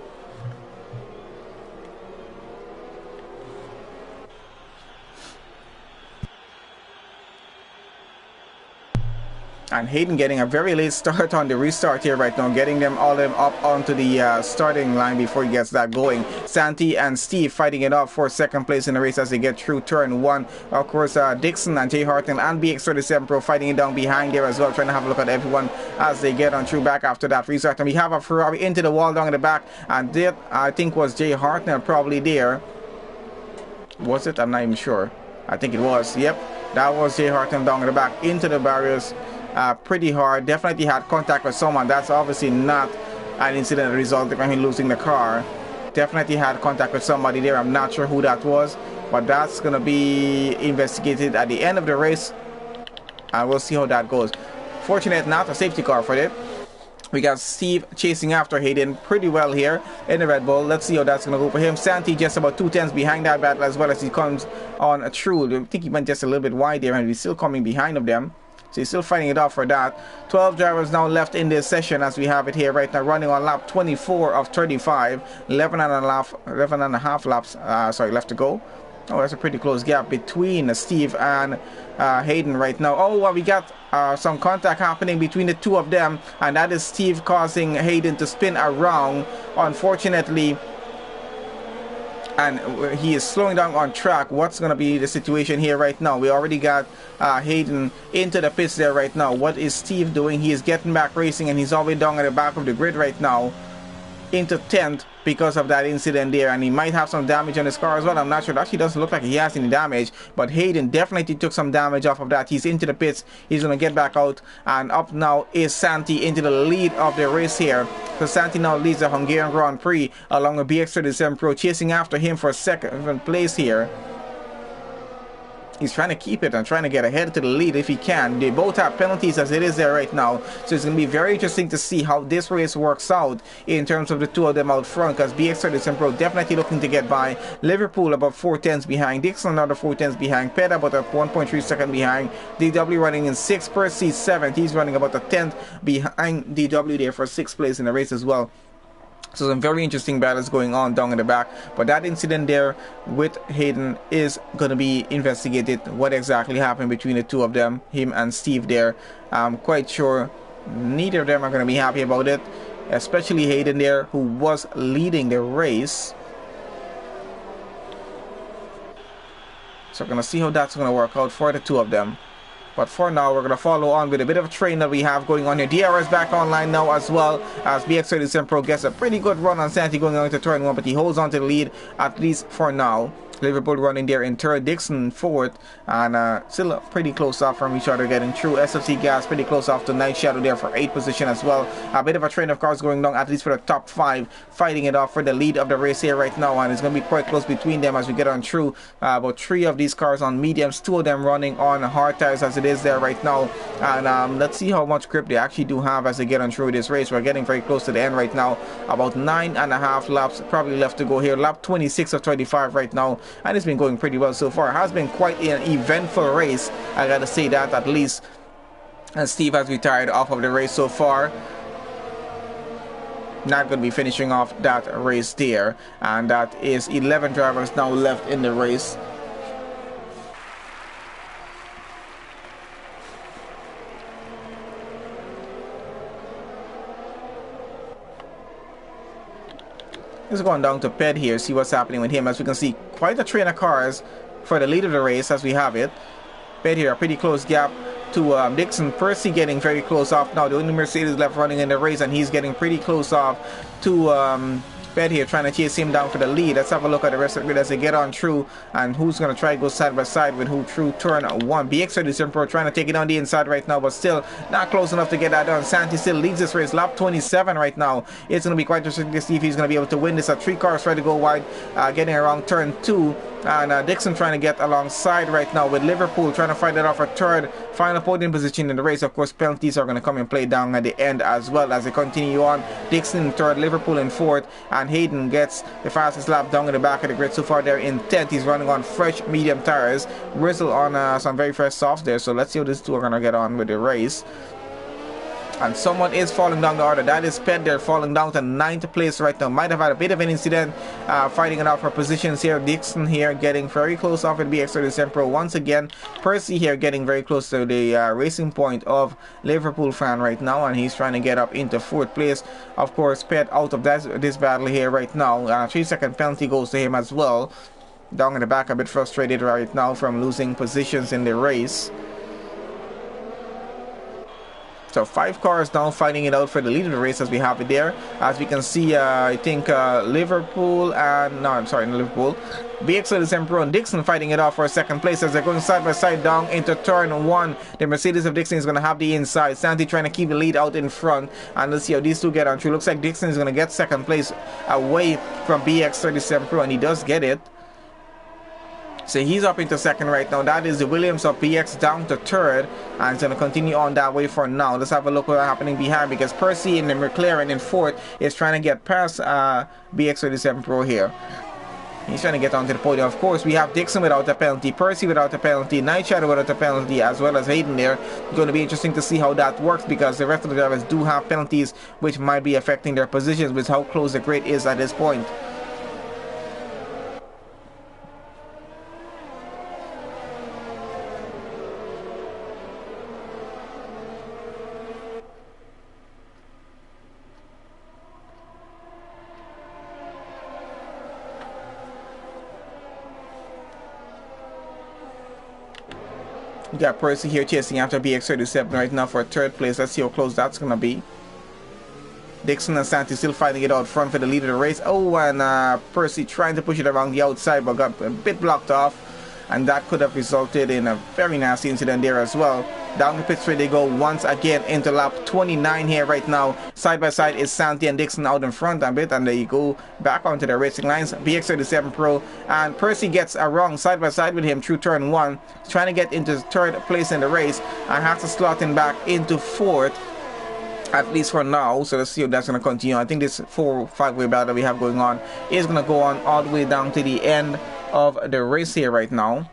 And Hayden getting a very late start on the restart here right now, getting them all up onto the starting line before he gets that going. Santi and Steve fighting it out for second place in the race as they get through turn 1. Of course, Dixon and Jay Hartnell and BX37 Pro fighting it down behind there as well, trying to have a look at everyone as they get on through back after that restart. And we have a Ferrari into the wall down in the back, and that I think was Jay Hartnell probably there. Was it? I'm not even sure. I think it was. Yep. That was Jay Harton down in the back into the barriers pretty hard. Definitely had contact with someone. That's obviously not an incident that resulted in him losing the car. Definitely had contact with somebody there. I'm not sure who that was, but that's going to be investigated at the end of the race, and we'll see how that goes. Fortunate not a safety car for it. We got Steve chasing after Hayden pretty well here in the Red Bull. Let's see how that's going to go for him. Santi just about 2 tenths behind that battle as well as he comes on through. I think he went just a little bit wide there, and he's still coming behind of them. So he's still fighting it off for that. 12 drivers now left in this session as we have it here right now, running on lap 24 of 35. 11 and a half laps left to go. Oh, that's a pretty close gap between Steve and Hayden right now. Oh, well, we got some contact happening between the two of them, and that is Steve causing Hayden to spin around, unfortunately. And he is slowing down on track. What's going to be the situation here right now? We already got Hayden into the pits there right now. What is Steve doing? He is getting back racing, and he's all the way down at the back of the grid right now, into 10th because of that incident there, and he might have some damage on his car as well. I'm not sure. It actually doesn't look like he has any damage, but Hayden definitely took some damage off of that. He's into the pits. He's going to get back out, and up now is Santi into the lead of the race here. So Santi now leads the Hungarian Grand Prix along with BX37 Pro, chasing after him for second place here. He's trying to keep it and trying to get ahead to the lead if he can. They both have penalties as it is there right now. So it's going to be very interesting to see how this race works out in terms of the two of them out front, because BX37 Pro definitely looking to get by. Liverpool about 4 tenths behind. Dixon another 4 tenths behind. Ped about a 1.3 second behind. DW running in 6th. Prix 7th. He's running about a 10th behind DW there for 6th place in the race as well. So some very interesting battles going on down in the back. But that incident there with Hayden is going to be investigated. What exactly happened between the two of them, him and Steve there. I'm quite sure neither of them are going to be happy about it. Especially Hayden there, who was leading the race. So we're going to see how that's going to work out for the two of them. But for now, we're going to follow on with a bit of a train that we have going on here. DRS back online now as well, as BX37 Pro gets a pretty good run on Santi going on into turn 1, but he holds on to the lead, at least for now. Liverpool running there in third, Dixon fourth, and still pretty close off from each other getting through. SFC Gas pretty close off to Night Shadow there for 8th position as well. A bit of a train of cars going down, at least for the top 5, fighting it off for the lead of the race here right now, and it's going to be quite close between them as we get on through. About 3 of these cars on mediums, 2 of them running on hard tires as it is there right now, and let's see how much grip they actually do have as they get on through this race. We're getting very close to the end right now, about 9.5 laps probably left to go here. Lap 26 of 25 right now, and it's been going pretty well so far. It has been quite an eventful race, I gotta say that at least. And Steve has retired off of the race so far. Not going to be finishing off that race there, and that is 11 drivers now left in the race. Let's go on down to Ped here, see what's happening with him. As we can see, quite a train of cars for the lead of the race as we have it. Ped here, a pretty close gap to Dixon. Percy getting very close off now. The only Mercedes left running in the race, and he's getting pretty close off to Ped here, trying to chase him down for the lead. Let's have a look at the rest of the grid as they get on through, and who's going to try to go side by side with who through turn 1. BX37 Pro trying to take it on the inside right now, but still not close enough to get that done. Santi still leads this race, lap 27 right now. It's going to be quite interesting to see if he's going to be able to win this. 3 cars try to go wide, getting around turn 2. And Dixon trying to get alongside right now with Liverpool trying to fight it off for third, final podium position in the race. Of course, penalties are going to come and play down at the end as well as they continue on. Dixon in third, Liverpool in fourth, and Hayden gets the fastest lap down in the back of the grid so far there in 10th. He's running on fresh medium tires, Rizzle on some very fresh softs there. So let's see how these two are going to get on with the race. And someone is falling down the order. That is Ped there, falling down to 9th place right now. Might have had a bit of an incident fighting it out for positions here. Dixon here getting very close off at BX37 Pro once again. Percy here getting very close to the racing point of Liverpool fan right now, and he's trying to get up into 4th place. Of course, Ped out of this battle here right now. 3-second penalty goes to him as well. Down in the back, a bit frustrated right now from losing positions in the race. So 5 cars now fighting it out for the lead of the race as we have it there. As we can see, I think Liverpool and, no, I'm sorry, not Liverpool. BX37 Pro and Dixon fighting it off for a second place as they're going side by side down into turn 1. The Mercedes of Dixon is going to have the inside. Santi trying to keep the lead out in front. And let's see how these two get on through. Looks like Dixon is going to get second place away from BX37 Pro, and he does get it. So he's up into second right now. That is the Williams of BX down to third, and it's going to continue on that way for now. Let's have a look what's happening behind, because Percy in the McLaren in fourth is trying to get past BX37 Pro here. He's trying to get onto the podium. Of course, we have Dixon without a penalty, Percy without a penalty, Night Shadow without a penalty, as well as Hayden there. It's going to be interesting to see how that works, because the rest of the drivers do have penalties, which might be affecting their positions with how close the grid is at this point. We got Percy here chasing after BX37 right now for third place. Let's see how close that's going to be. Dixon and Santi still fighting it out front for the lead of the race. Oh, and Percy trying to push it around the outside, but got a bit blocked off. And that could have resulted in a very nasty incident there as well. Down the pit straight they go once again into lap 29 here right now. Side by side is Santi and Dixon out in front a bit, and they go back onto the racing lines. BX37 Pro and Percy gets a wrong side by side with him through turn 1, trying to get into third place in the race, and has to slot him back into fourth, at least for now. So let's see if that's going to continue. I think this 4-5-way battle we have going on is going to go on all the way down to the end of the race here right now.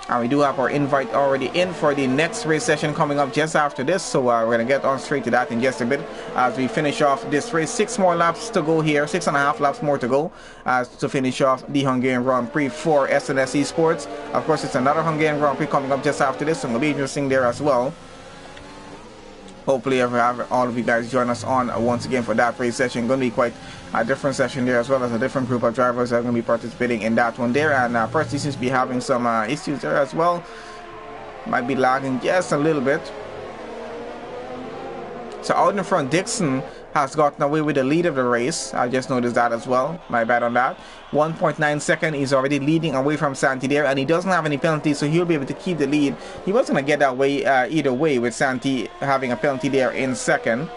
And we do have our invite already in for the next race session coming up just after this, so we're going to get on straight to that in just a bit as we finish off this race. 6 more laps to go here, 6.5 laps more to go to finish off the Hungarian Grand Prix for SNS Esports. Of course, it's another Hungarian Grand Prix coming up just after this, so it'll be interesting there as well. Hopefully I'll have all of you guys join us on once again for that race session. Going to be quite a different session there, as well as a different group of drivers that are going to be participating in that one there. And Percy seems to be having some issues there as well. Might be lagging just a little bit. So out in front, Dixon has gotten away with the lead of the race. I just noticed that as well. My bad on that. 1.9 seconds. He's already leading away from Santi there, and he doesn't have any penalties, so he'll be able to keep the lead. He was going to get that way either way, with Santi having a penalty there in second.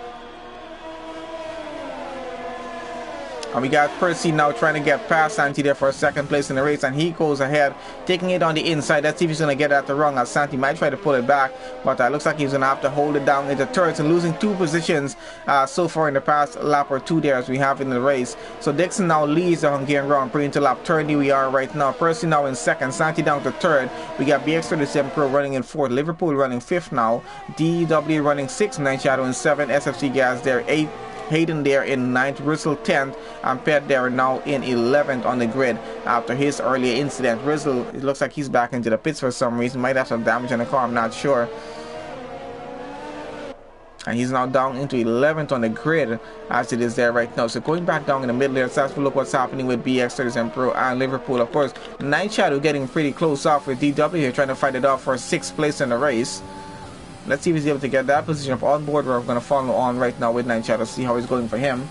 And we got Percy now trying to get past Santi there for second place in the race, and he goes ahead, taking it on the inside. Let's see if he's going to get at the wrong, as Santi might try to pull it back, but looks like he's going to have to hold it down into third, and losing 2 positions so far in the past lap or 2 there as we have in the race. So Dixon now leads the Hungarian Grand Prix into lap 30 we are right now. Percy now in second, Santi down to third. We got BX37 Pro running in fourth, Liverpool running fifth now, DW running sixth, Night Shadow in seventh, SFC Gas there 8th, Hayden there in 9th, Rizzle 10th, and Pet there now in 11th on the grid after his earlier incident. Rizzle, it looks like he's back into the pits for some reason. Might have some damage on the car, I'm not sure. And he's now down into 11th on the grid as it is there right now. So going back down in the middle there, let's have a look what's happening with BX37 Pro and Liverpool. Of course, Night Shadow getting pretty close off with DW here, trying to fight it off for 6th place in the race. Let's see if he's able to get that position up on board. We're going to follow on right now with Night Shadow, see how it's going for him.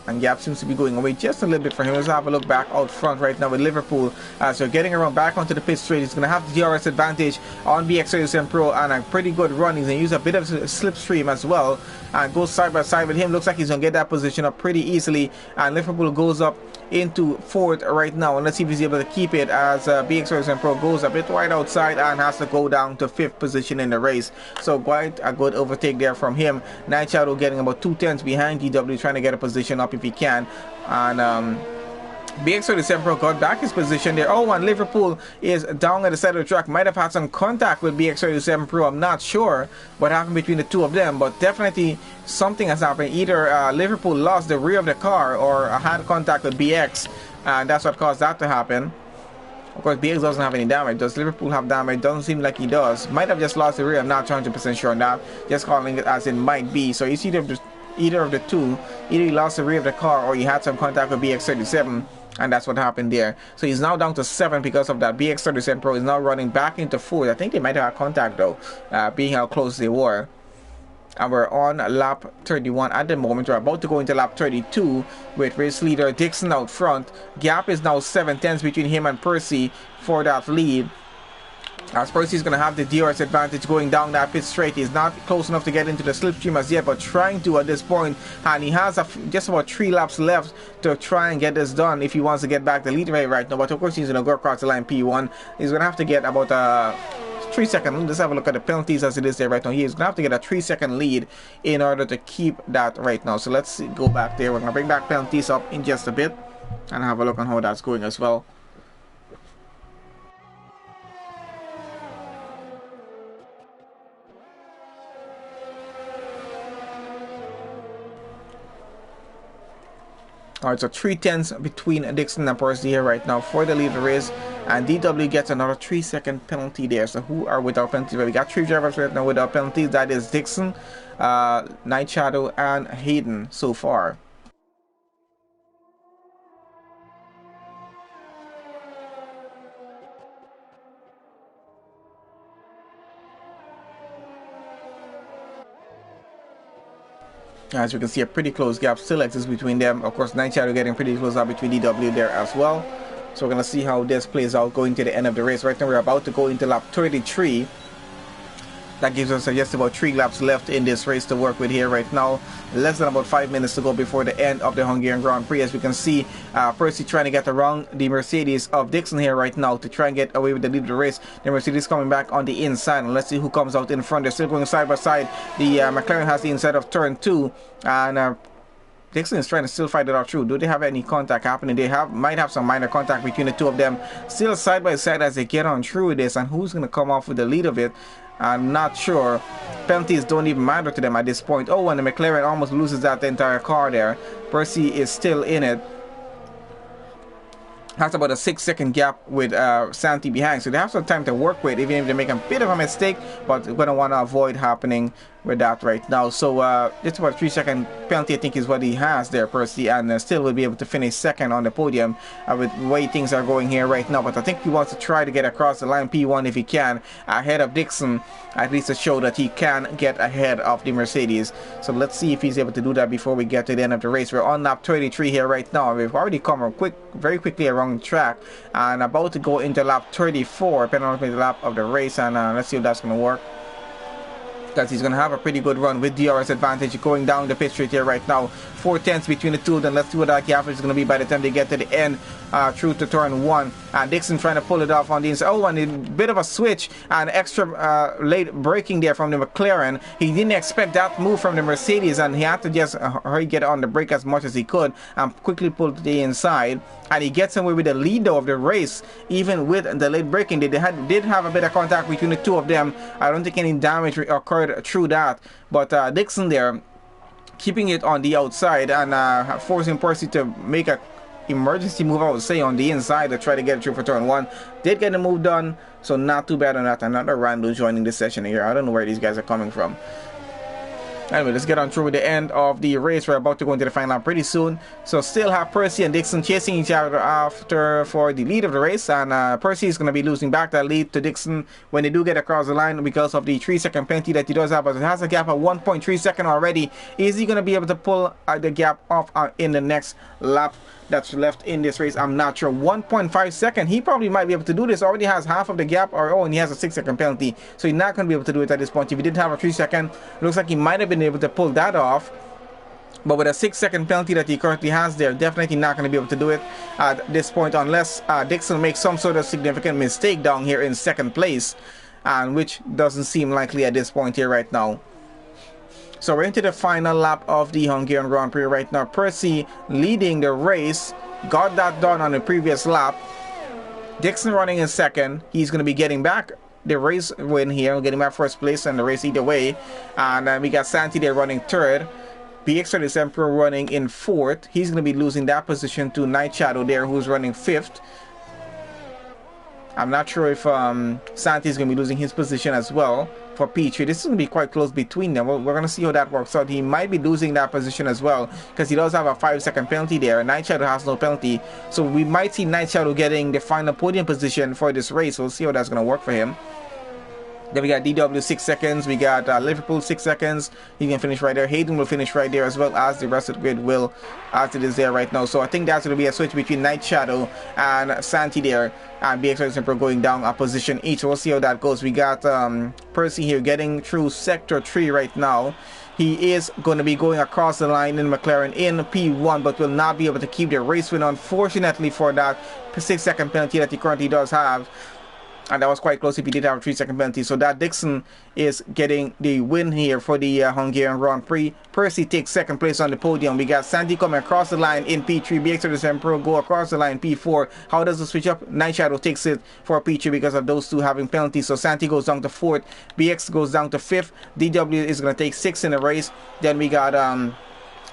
And gap seems to be going away just a little bit for him. Let's have a look back out front right now with Liverpool. So getting around back onto the pit straight. He's going to have the DRS advantage on BX37 Pro, and a pretty good run. He's going to use a bit of a slipstream as well, and goes side by side with him. Looks like he's going to get that position up pretty easily, and Liverpool goes up into fourth right now, and let's see if he's able to keep it as BX37 Pro goes a bit wide outside and has to go down to 5th position in the race. So quite a good overtake there from him. Night Shadow getting about 2/10 behind DW, trying to get a position up if he can, and BX37 Pro got back his position there. Oh, and Liverpool is down at the side of the track. Might have had some contact with BX37 Pro. I'm not sure what happened between the two of them, but definitely something has happened. Either Liverpool lost the rear of the car or had contact with BX, and that's what caused that to happen. Of course, BX doesn't have any damage. Does Liverpool have damage? Doesn't seem like he does. Might have just lost the rear. I'm not 100% sure on that. Just calling it as it might be. So it's either just either of the two. Either he lost the rear of the car or he had some contact with BX37, and that's what happened there. So he's now down to 7 because of that. BX37 Pro is now running back into 4th. I think they might have had contact though, being how close they were. And we're on lap 31 at the moment. We're about to go into lap 32 with race leader Dixon out front. Gap is now 7/10 between him and Percy for that lead. As Percy's going to have the DRS advantage going down that pit straight. He's not close enough to get into the slipstream as yet, but trying to at this point. And he has just about 3 laps left to try and get this done if he wants to get back the lead right now. But of course, he's going to go across the line P1. He's going to have to get about a 3-second. Let's have a look at the penalties as it is there right now. He's going to have to get a 3-second lead in order to keep that right now. So let's go back there. We're going to bring back penalties up in just a bit and have a look on how that's going as well. Alright, so 3/10 between Dixon and Percy here right now for the lead of the race. And DW gets another 3-second penalty there. So who are without penalties? Well, we got 3 drivers right now without penalties. That is Dixon, Night Shadow, and Hayden so far. As you can see, a pretty close gap still exists between them. Of course, Night Shadow getting pretty close up between DW there as well. So we're going to see how this plays out going to the end of the race. Right now, we're about to go into lap 33. That gives us just about 3 laps left in this race to work with here right now. Less than about 5 minutes to go before the end of the Hungarian Grand Prix. As we can see, Percy trying to get around the Mercedes of Dixon here right now to try and get away with the lead of the race. The Mercedes coming back on the inside. And let's see who comes out in front. They're still going side by side. The McLaren has the inside of turn 2. And Dixon is trying to still fight it out through. Do they have any contact happening? They might have some minor contact between the two of them. Still side by side as they get on through with this. And who's going to come off with the lead of it? I'm not sure. Penalties don't even matter to them at this point. Oh, and the McLaren almost loses that entire car there. Percy is still in it. Has about a 6-second gap with Santi behind. So they have some time to work with, even if they make a bit of a mistake. But we're going to want to avoid happening with that right now. So just about a 3-second penalty, I think, is what he has there, Percy, and still will be able to finish second on the podium with the way things are going here right now. But I think he wants to try to get across the line P1 if he can, ahead of Dixon, at least to show that he can get ahead of the Mercedes. So let's see if he's able to do that before we get to the end of the race. We're on lap 33 here right now. We've already come very quickly around the track and about to go into lap 34, penultimate lap of the race, and let's see if that's going to work. Because he's going to have a pretty good run with DRS advantage going down the pit straight here right now. 4/10 between the two of them. Let's see what that gap is going to be by the time they get to the end through to turn 1. And Dixon trying to pull it off on the inside. Oh, and a bit of a switch and extra late braking there from the McLaren. He didn't expect that move from the Mercedes and he had to just hurry get on the brake as much as he could and quickly pull to the inside. And he gets away with the lead though of the race, even with the late braking. They did have a bit of contact between the two of them. I don't think any damage occurred through that. But Dixon there, keeping it on the outside and forcing Percy to make a emergency move, I would say, on the inside to try to get it through for turn 1. Did get the move done, so not too bad on that. Another Rando joining the session here. I don't know where these guys are coming from. Anyway, let's get on through with the end of the race. We're about to go into the final lap pretty soon. So still have Percy and Dixon chasing each other after for the lead of the race. And Percy is going to be losing back that lead to Dixon when they do get across the line because of the 3-second penalty that he does have. But it has a gap of 1.3 seconds already. Is he going to be able to pull the gap off in the next lap that's left in this race? I'm not sure. 1.5 seconds. He probably might be able to do this. Already has half of the gap. And he has a 6-second penalty. So he's not going to be able to do it at this point. If he did have a 3-second, looks like he might have been able to pull that off. But with a 6-second penalty that he currently has there, definitely not going to be able to do it at this point unless Dixon makes some sort of significant mistake down here in second place, and which doesn't seem likely at this point here right now. So we're into the final lap of the Hungarian Grand Prix right now. Percy leading the race, got that done on the previous lap. Dixon running in second. He's going to be getting back the race win here, getting back first place in the race either way. And we got Santi there running third. BX37 Pro running in fourth. He's going to be losing that position to Night Shadow there, who's running fifth. I'm not sure if Santi is going to be losing his position as well for P3. This is going to be quite close between them. We're going to see how that works out. He might be losing that position as well because he does have a 5-second penalty there. Night Shadow has no penalty. So we might see Night Shadow getting the final podium position for this race. We'll see how that's going to work for him. Then we got DW 6 seconds. We got Liverpool 6 seconds. He can finish right there. Hayden will finish right there as well as the rest of the grid will, as it is there right now. So I think that's going to be a switch between Night Shadow and Santi there. And BX Pro going down a position each. So we'll see how that goes. We got Percy here getting through Sector 3 right now. He is going to be going across the line in McLaren in P1, but will not be able to keep the race win, unfortunately, for that 6-second penalty that he currently does have. And that was quite close if he did have a 3-second penalty. So that Dixon is getting the win here for the Hungarian Grand Prix. Percy takes second place on the podium. We got Santi coming across the line in P3. BX Pro go across the line P4. How does it switch up? Night Shadow takes it for P3 because of those two having penalties. So Santi goes down to 4th. BX goes down to 5th. DW is going to take 6th in the race. Then we got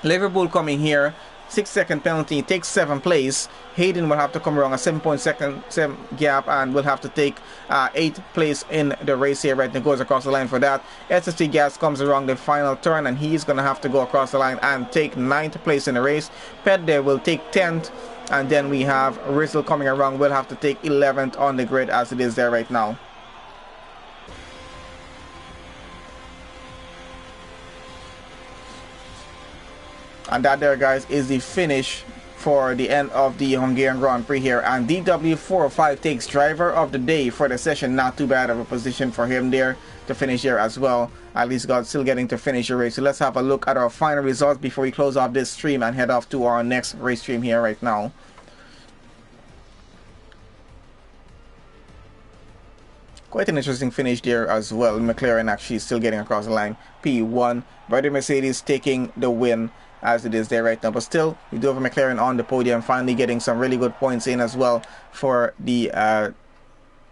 Liverpool coming here. 6-second penalty, takes 7th place. Hayden will have to come around a 7.7 gap and will have to take 8th place in the race here, right? And goes across the line for that. SST Gas comes around the final turn and he's going to have to go across the line and take 9th place in the race. Pet there will take 10th, and then we have Rizzle coming around, will have to take 11th on the grid as it is there right now. And that there, guys, is the finish for the end of the Hungarian Grand Prix here. And DW405 takes driver of the day for the session. Not too bad of a position for him there to finish here as well. At least got still getting to finish the race. So let's have a look at our final results before we close off this stream and head off to our next race stream here right now. Quite an interesting finish there as well. McLaren actually still getting across the line. P1. Brother Mercedes taking the win as it is there right now, but still we do have a McLaren on the podium, finally getting some really good points in as well for the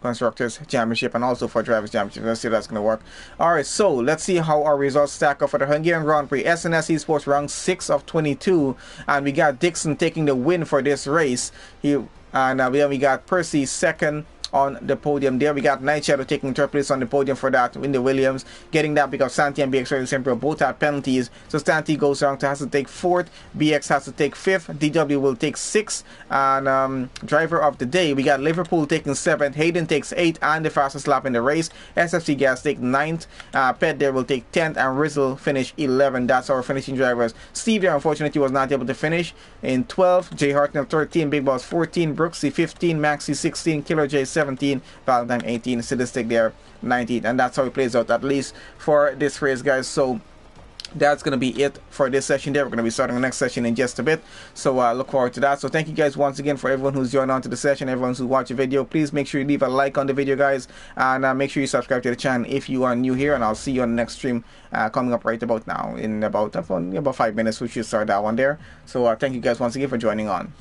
Constructors Championship and also for Drivers Championship. Let's see how that's going to work. Alright, so let's see how our results stack up for the Hungarian Grand Prix. SNS Esports round 6 of 22, and we got Dixon taking the win for this race. We got Percy second on the podium there. We got Night Shadow taking 3rd place on the podium for that in the Williams, getting that because Santi and BX both have penalties. So Santi goes around to has to take 4th, BX has to take 5th, DW will take 6th, and driver of the day we got Liverpool taking 7th, Hayden takes 8th and the fastest lap in the race. SFC Gas take 9th, Pet there will take 10th, and Rizzle finish 11th. That's our finishing drivers. Steve there unfortunately was not able to finish in 12th, Jay Hartnell 13, Big Boss 14, Brooksy 15, Maxi 16, Killer J 17, Valentine 18, Sadistic there 19, and that's how it plays out at least for this race, guys. So that's going to be it for this session there. We're going to be starting the next session in just a bit, so look forward to that. So thank you guys once again for everyone who's joined on to the session, everyone who's watched the video. Please make sure you leave a like on the video, guys, and make sure you subscribe to the channel if you are new here, and I'll see you on the next stream coming up right about now in about 5 minutes. We should start that one there. So thank you guys once again for joining on.